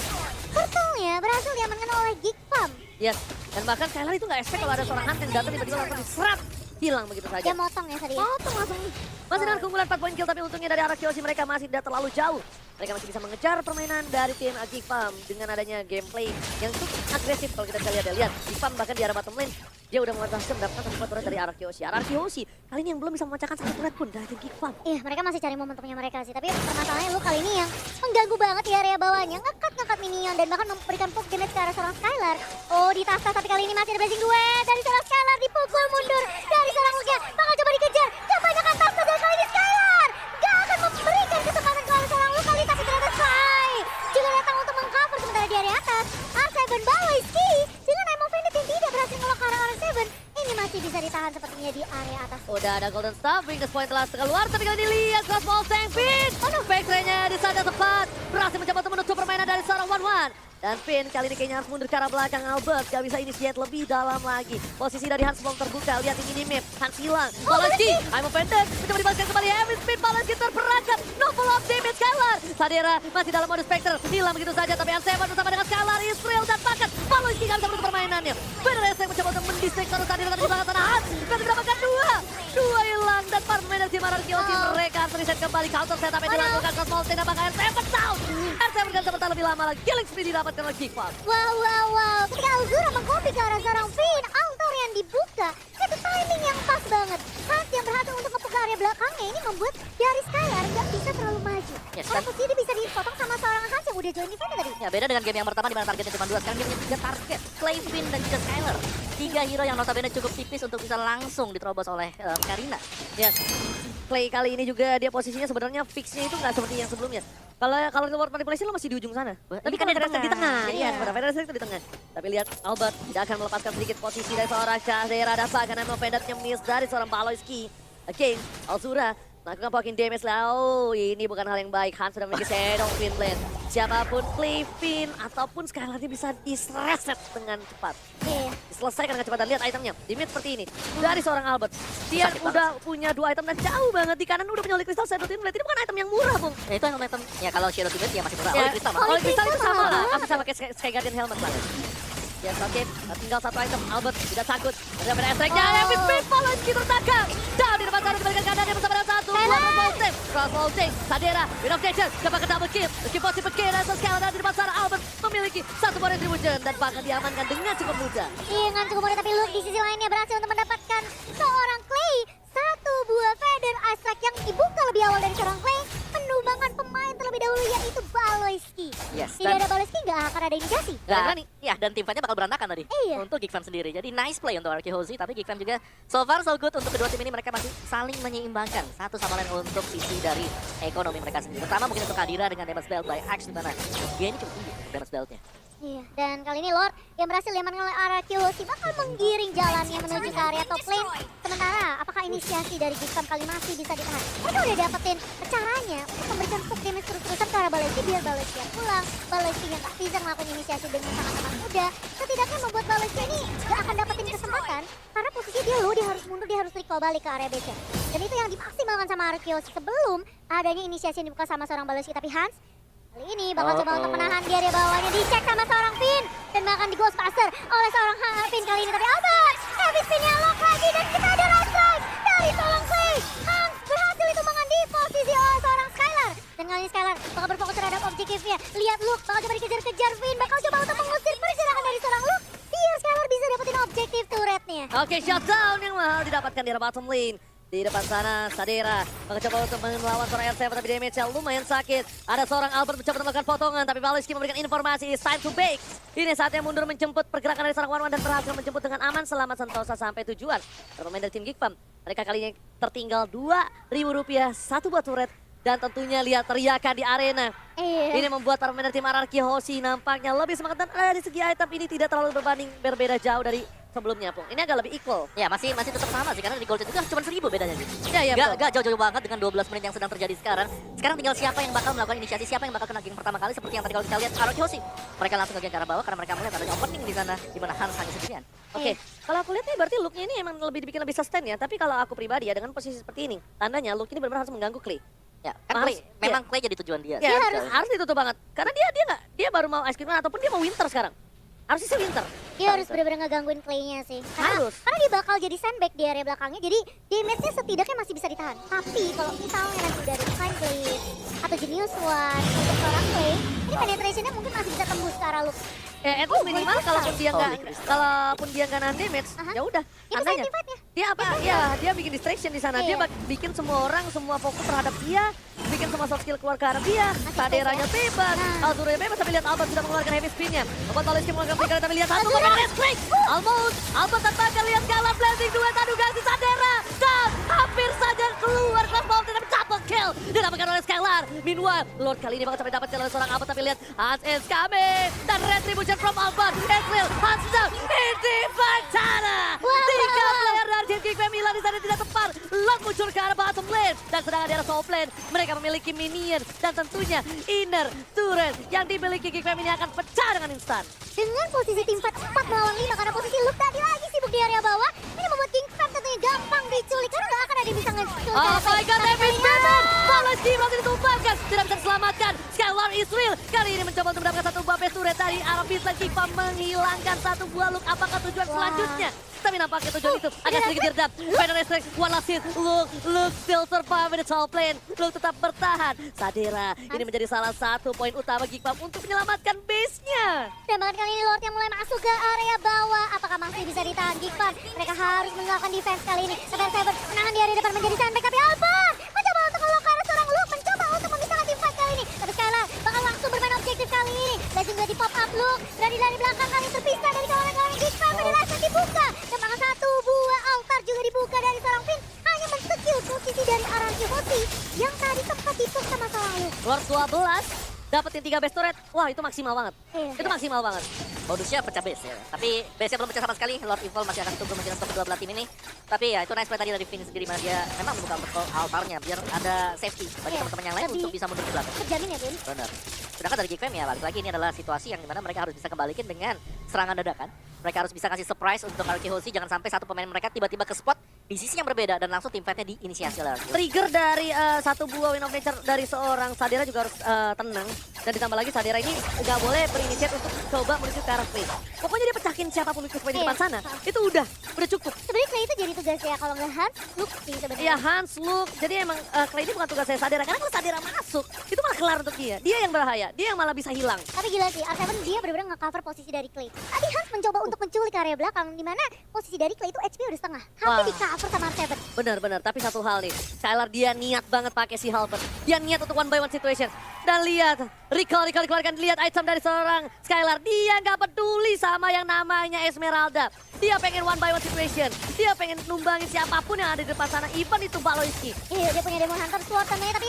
turtle-nya berhasil diamankan oleh Geek Farm. Yes, dan bahkan Skylar itu nggak expect kalau ada seorang hunter yang datang tiba-tiba langsung diserap. Hilang begitu saja. Dia motong ya tadi. Potong langsung. Masih dengan keunggulan 4 poin kill, tapi untungnya dari arah Kyoshi mereka masih tidak terlalu jauh. Mereka masih bisa mengejar permainan dari tim Geek Farm dengan adanya gameplay yang cukup agresif kalau kita bisa lihat. Lihat, Geek Farm bahkan di arah bottom lane, dia udah berhasil mendapatkan satu turret dari arah Kyoshi. Arah Kyoshi kali ini yang belum bisa memecahkan satu turret pun dari tim Geek Farm. Iya, mereka masih cari momentumnya mereka sih. Tapi permasalahannya lu kali ini yang mengganggu banget di area bawahnya. Ngekat minion dan bahkan memberikan poke damage ke arah seorang Skylar. Oh, ditas-tas tapi kali ini masih ada blessing duet dari seorang Skylar. Dipukul mundur dari seorang Lugia. Bakal coba dikejar. Kebanyakan tas dari kali ini Skylar. Gak akan memberikan kesempatan ke arah seorang Luka. Tapi ternyata Sky juga datang untuk mengcover sementara di area atas. R7 bawah ski dengan Emo Vendit yang tidak berhasil ngelok ke arah R7. Ini masih bisa ditahan sepertinya di area atas. Udah ada Golden Staff, Weakness Point telah keluar, tapi kali ini lihat Crossball Tank Pin. Backstray-nya di sana tepat, berhasil mencoba untuk menutup permainan dari seorang One. Dan Pin kali ini kayaknya harus mundur ke arah belakang. Albert gak bisa initiate lebih dalam lagi. Posisi dari Hans belum terbuka, lihat ini map. Hans hilang, Balanski, I'm offended, mencoba dibalaskan kembali. Heavy Speed, Balanski terperangkap, no follow-up damage Skylar. Sadera masih dalam mode Spectre, hilang begitu saja, tapi R7 bersama dengan Skylar, Israel dan bahkan Balanski gak bisa menutup permainannya. Benar SM mencoba untuk mendistract terus Sadera tadi di belakang sana. Hans berhasil mendapatkan 2 hilang dan permain dari tim Arkeosi mereka harus reset kembali. Counter setup yang dilakukan Crossball Tank dan bahkan R7 down. R7 gak bisa bertahan lebih lama lagi, killing spree didapatkan oleh Geek Farm. Wow. Ketika Alzura mengkopi ke arah seorang Finn, altar yang dibuka, itu timing yang pas banget. Hans yang berhasil untuk ngepuka ke area belakangnya ini membuat dari Skylar nggak bisa terlalu maju. Yes, Karena kan? posisi dia bisa dipotong sama seorang Hans yang udah join event tadi. Ya beda dengan game yang pertama di mana targetnya cuma 2, sekarang dia punya 3 target. Clay, Finn, dan juga Skylar. 3 hero yang notabene cukup tipis untuk bisa langsung diterobos oleh Karina. Yes. Clay kali ini juga dia posisinya sebenarnya fixnya itu nggak seperti yang sebelumnya. Kalau di world manipulation lo masih di ujung sana. Tapi kan Federer di tengah. Iya. Iya, Federer itu di tengah. Tapi lihat Albert tidak akan melepaskan sedikit posisi dari seorang Syahzera Dasa karena memang Vendetnya miss dari seorang Baloyski. Oke, Alzura melakukan poking damage lah. Oh, ini bukan hal yang baik. Hans sudah memiliki Shadow Finland. Siapapun Clay, Finn, ataupun Skylar dia bisa disreset dengan cepat. Iya. Diselesaikan dengan cepat dan lihat itemnya. Di mid seperti ini. Dari seorang Albert. Dia udah punya 2 item dan jauh banget. Di kanan udah punya Holy Crystal, Shadow Finland. Ini bukan item yang murah, Bung. Ya itu yang item, ya kalau Shadow Timid ya masih murah. Ya, Holy Crystal mah. Holy Crystal itu sama lah. mahal Aku sama kayak Sky Guardian Helmet lah. Yes, oke. Tinggal 1 item. Albert tidak takut. Ada pada Esrek. Dan Epic Speed, Balanski tertangkap. Down di depan sana diberikan kanan yang bersama dengan 1. Crossball Tank. Sadera, Win of Nature. Dapatkan double kill. Meski possible kill. Dan Skylar di depan sana. Albert memiliki 1 poin retribution. Dan bahkan diamankan dengan cukup mudah. Iya, dengan cukup mudah tapi Luke di sisi lainnya berhasil untuk mendapatkan seorang Clay. 1 buah Feather Ice Strike yang dibuka lebih awal dari seorang Clay. Menumbangkan pemain terlebih dahulu yaitu Baloyski. Yes, Tidak dan- ada Baloyski nggak akan ada inisiasi. Gak berani. Ya, dan tim fightnya bakal berantakan tadi. Iya. Untuk Geek Fam sendiri. Jadi nice play untuk Arkehozi, tapi Geek Fam juga so far so good untuk kedua tim ini. Mereka masih saling menyeimbangkan satu sama lain untuk sisi dari ekonomi mereka sendiri. Pertama mungkin untuk Kadira dengan damage belt by Axe, di mana dia ini cukup tinggi damage beltnya. Iya, dan kali ini Lord yang berhasil diamankan oleh Arkeosi bakal menggiring jalannya menuju ke area top lane. Sementara, apakah inisiasi dari Geek Farm kali masih bisa ditahan? Mereka udah dapetin caranya untuk memberikan poke damage terus-terusan ke arah Baloyski biar Baloyski yang pulang. Baloyski yang gak bisa melakukan inisiasi dengan sangat-sangat mudah. Setidaknya membuat Baloyski ini gak akan dapetin kesempatan karena posisi dia low, dia harus mundur, dia harus recall balik ke area base. Dan itu yang dimaksimalkan sama Arkeosi sebelum adanya inisiasi yang dibuka sama seorang Baloyski. Tapi Hans kali ini bakal coba untuk menahan di area bawahnya, dicek sama seorang Finn dan bahkan di Ghostbuster oleh seorang Finn kali ini. Tapi Albert, heavy spinnya lock lagi dan kita ada last strike dari seorang Clay. Hans berhasil itu di posisi oleh seorang Skylar. Dan kali ini Skylar bakal berfokus terhadap objektifnya. Lihat Luke bakal coba dikejar-kejar Finn, bakal coba untuk mengusir pergerakan dari seorang Luke. Biar Skylar bisa dapetin objektif turretnya. Oke, shutdown yang mahal didapatkan di arah bottom lane. Di depan sana, Sadera mencoba untuk melawan seorang R7 tapi damage-nya lumayan sakit. Ada seorang Albert mencoba untuk melakukan potongan tapi Baloyski memberikan informasi, it's time to bake. Ini saatnya mundur menjemput pergerakan dari seorang One dan berhasil menjemput dengan aman selama Sentosa sampai tujuan. Pemain dari tim Geek Farm, mereka kali ini tertinggal Rp2.000 satu buat turret. Dan tentunya lihat teriakan di arena. Iya. Ini membuat para pemain dari tim Arkehozi nampaknya lebih semangat dan dari segi item ini tidak terlalu berbeda jauh dari sebelumnya, Pung. Ini agak lebih equal. Ya masih tetap sama sih karena di Golden juga cuma 1000 bedanya sih. Iya, betul. Gak jauh-jauh banget dengan 12 menit yang sedang terjadi sekarang. Sekarang tinggal siapa yang bakal melakukan inisiasi, siapa yang bakal kena gank pertama kali seperti yang tadi kalau kita lihat Aroki Hoshi. Mereka langsung ke gank ke arah bawah karena mereka melihat adanya opening di sana di mana Hans hanya sendirian. Oke, kalau aku lihat nih berarti look-nya ini emang lebih dibikin lebih sustain ya. Tapi kalau aku pribadi ya dengan posisi seperti ini, tandanya look ini benar-benar harus mengganggu Clay. Ya, kan Harus- Clay, memang Clay jadi tujuan dia. Ya, sih. harus ditutup banget. Karena dia baru mau ice cream ataupun dia mau winter sekarang. Harusnya sih winter. Dia harus benar-benar ngegangguin Clay-nya sih. Harus. Karena dia bakal jadi sandbag di area belakangnya, jadi damage-nya setidaknya masih bisa ditahan. Tapi kalau misalnya nanti udah ada Time Blade atau Genius One untuk seorang Clay, ini penetration-nya mungkin masih bisa tembus ke arah loop. Ya, at least minimal Crystal. kalaupun dia nggak Holy Crystal. kalaupun dia nggak nahan damage, Aha. ya udah. Itu Tandanya safety fight-nya. dia apa? Ya, dia bikin distraction di sana. Dia Iya. bikin semua orang semua fokus terhadap dia, bikin semua soft skill keluar ke arah dia. Saderanya bebas, Nah. Aldurnya bebas. Tapi lihat Albert sudah mengeluarkan heavy spin-nya. Membuat Talisky mengeluarkan flicker, tapi lihat satu Aldura. pemain listrik. Almost, Albert terbakar, lihat kalah blazing duet adu gasi Sadera. Dan hampir saja keluar ke bawah tapi double kill didapatkan oleh Skylar. Meanwhile, Lord kali ini bakal sampai dapat kill oleh seorang Albert, tapi lihat Hans is coming. Dan retribution from Albert. Ezreal, Hans down, ini Vantana. Wow. 3 player dari tim King Family di sana tidak tepat. Lord muncul ke arah bottom lane. Dan sedangkan di arah top lane, mereka memiliki minion. Dan tentunya inner turret yang dimiliki King Family akan pecah dengan instan. Dengan posisi tim fight 4 melawan 5 karena posisi Luke tadi lagi sibuk di area bawah, ini membuat King Fam tentunya gampang diculik karena gak akan ada yang bisa nge-kill. Oh my god, David Spinner! Policy berhasil ditumpahkan, tidak bisa diselamatkan. Skylar Israel kali ini mencoba untuk mendapatkan satu buah base turret dari arah Vincent. King Fam menghilangkan satu buah look. Apakah tujuan selanjutnya? Tapi nampaknya tujuan itu agak sedikit diredam. Final Restrict, one last hit. Luke still survive in the top lane. Luke tetap bertahan. Sadera, ini menjadi salah satu poin utama King Fam untuk menyelamatkan base-nya. Dan bahkan kali ini Lord yang mulai masuk ke area bawah. Apakah masih bisa ditahan Geek Fam? Mereka harus mengeluarkan defense kali ini. Seven Seven menahan di area depan menjadi sandbag. Tapi Albert mencoba untuk ngelok ke arah seorang Luke. Mencoba untuk memisahkan tim fight kali ini. Tapi Skylar bakal langsung bermain objektif kali ini. Dan juga di pop up Luke. Berani dari belakang kali terpisah dari kawan-kawan Geek Fam. Dan langsung dibuka. Dan bahkan satu buah altar juga dibuka dari seorang Finn. Hanya men-secure posisi dari Aranki Hoshi yang tadi sempat dipush sama seorang Luke. Lord 12 dapetin 3 base turret. Wah, itu maksimal banget. Iya. Itu maksimal banget. Modusnya pecah base ya. Tapi base-nya belum pecah sama sekali. Lord Evil masih akan tunggu menjelang stop kedua belah tim ini. Tapi ya itu nice play tadi dari Finn sendiri mana dia memang membuka altarnya biar ada safety bagi Iya, teman-teman yang lain lebih- untuk bisa mundur ke belakang. Terjamin ya, Bun? Benar. Sedangkan dari Geek Fam ya balik lagi ini adalah situasi yang dimana mereka harus bisa kembalikan dengan serangan dadakan. Mereka harus bisa kasih surprise untuk Aroki Hoshi. Jangan sampai satu pemain mereka tiba-tiba ke spot di sisi yang berbeda dan langsung tim fightnya diinisiasi oleh Aroki Hoshi. Trigger dari satu buah Win of Nature dari seorang Sadera juga harus tenang. Dan ditambah lagi Sadera ini nggak boleh berinisiat untuk coba menuju ke arah Clay. Pokoknya dia pecahin siapapun itu di depan Iya. sana. Itu udah cukup. Sebenarnya Clay itu jadi tugas ya, kalau nggak Hans, Luke sih sebenarnya. Iya, Hans, Luke. Jadi emang Clay ini bukan tugas saya Sadera. Karena kalau Sadera masuk, itu malah kelar untuk dia. Dia yang berbahaya. Dia yang malah bisa hilang. Tapi gila sih, R7 dia benar-benar nge-cover posisi dari Clay. Tadi Hans mencoba untuk menculik area belakang, di mana posisi dari Clay itu HP udah setengah. Hampir Wah. di-cover sama R7. Benar-benar, tapi satu hal nih, Skylar dia niat banget pakai si Halberd. Dia niat untuk one by one situation. Dan lihat, recall dikeluarkan, lihat item dari seorang Skylar. Dia nggak peduli sama yang namanya Esmeralda. Dia pengen one by one situation. Dia pengen numbangin siapapun yang ada di depan sana, even itu Baloiski. Iya, dia punya Demon Hunter Sword tentunya, tapi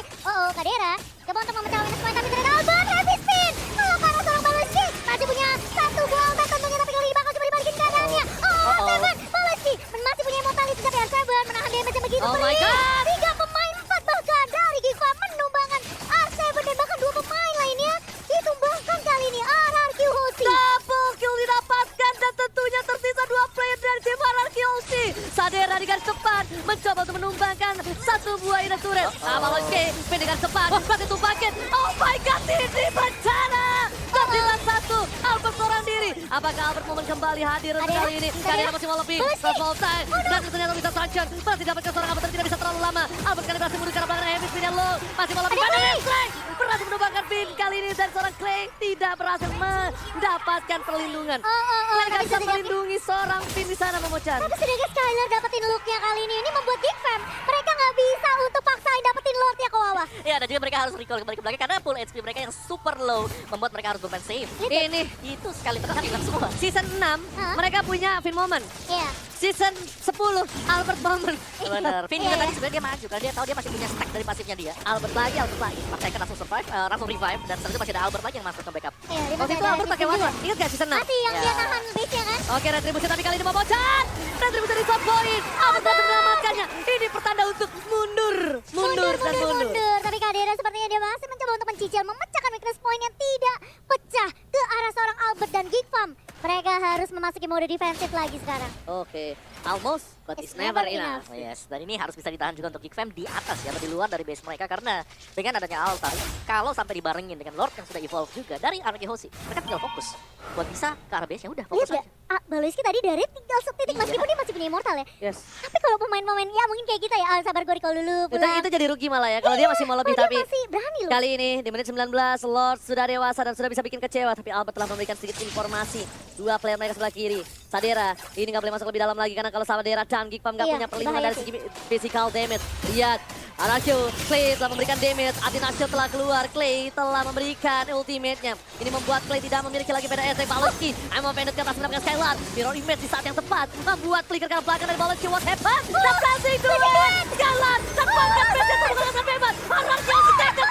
Kadera coba untuk memecah minus point, tapi ternyata Albert heavy spin. Kalau karena seorang Baloiski masih punya satu buah ulti tentunya, tapi kali ini bakal coba dibalikin keadaannya. R7, Baloiski masih punya immortality, tapi R7 menahan damage yang begitu Oh my pelik. God. 3 pemain 4 bahkan dari Geek Fam menumbangkan R7 dan bahkan 2 pemain lainnya ditumbangkan kali ini RRQ Hoshi. Double kill didapatkan dan tentunya tersisa 2 player dari tim RRQ Hoshi. Sadera di garis depan mencoba untuk menumbangkan satu buah inner turret. Baloiski pin di garis depan, berarti tumpakin. Oh my god, ini bencana. Tertinggal satu, Albert seorang diri. Apakah Albert mau kembali hadir untuk Sadera, kali ini? Sadera, Kadera masih mau lebih. Baloiski. First ball time. Dan ternyata bisa traction. Masih dapatkan seorang Albert, tapi tidak bisa terlalu lama. Albert kali berhasil mundur karena belakang heavy spinnya low. Masih mau lebih. Ada Padahal Clay. Clay berhasil menumbangkan pin kali ini. Dan seorang Clay tidak berhasil mendapatkan perlindungan. Clay tapi nggak bisa setidaknya- melindungi seorang pin di sana, Momochan. Tapi setidaknya Skylar dapetin look-nya kali ini membuat Geek Fam mereka nggak bisa untuk paksain dapetin bikin Lordnya ke bawah. Ya, dan juga mereka harus recall kembali ke belakang karena full HP mereka yang super low membuat mereka harus bermain safe. Ini Itu sekali tekan hilang semua. season 6 mereka punya Fin Moment. Iya. Season 10 Albert Moment. Benar. Finn Iya, juga iya. tadi sebenarnya dia maju karena dia tahu dia masih punya stack dari pasifnya dia. Albert lagi. Makanya kan langsung survive, langsung revive dan setelah itu masih ada Albert lagi yang masuk ke backup. Iya, dia Waktu masih itu ada Albert pakai Griffin Watt. juga. Ingat gak season 6? Mati yang Ya. dia nahan base-nya kan? Oke, Retribution tapi kali ini mau bocor. Retribution di top point. Albert berhasil menyelamatkannya. Ini pertanda untuk mundur. Mundur dan mundur. Tapi Kadera sepertinya dia masih mencoba untuk mencicil, memecahkan weakness point yang tidak pecah ke arah seorang Albert dan Geek Farm. Mereka harus memasuki mode defensif lagi sekarang. Oke, almost but It's it's never never enough. Yes, dan ini harus bisa ditahan juga untuk Geek Fam di atas ya, lebih luar dari base mereka karena dengan adanya altar, kalau sampai dibarengin dengan Lord yang sudah evolve juga dari Araki Hoshi, mereka tinggal fokus buat bisa ke arah base ya udah Lihat fokus gak? aja. Baloiski tadi dari tinggal setitik Iya. meskipun dia masih punya immortal ya. Yes. Tapi kalau pemain-pemain ya mungkin kayak kita ya, sabar gue recall dulu pulang. Itu jadi rugi malah ya. Kalau dia masih mau lebih Dia tapi masih berani loh. kali ini di menit 19 Lord sudah dewasa dan sudah bisa bikin kecewa tapi Albert telah memberikan sedikit informasi. Dua player mereka sebelah kiri. Sadera ini nggak boleh masuk lebih dalam lagi karena kalau Sadera dan Geek Farm nggak Iya, punya perlindungan bahaya dari segi physical damage. Lihat Arakyo, Clay telah memberikan damage, Atinasio telah keluar, Clay telah memberikan ultimate-nya. Ini membuat Clay tidak memiliki lagi PDS dari Baloski. Emo pendek ke atas mendapatkan Skylar. Mirror image di saat yang tepat. Membuat flicker ke belakang dari Baloski. What happened? The flashing to Skylar. Terbangkan base yang terbuka sangat bebas. Arakyo sedang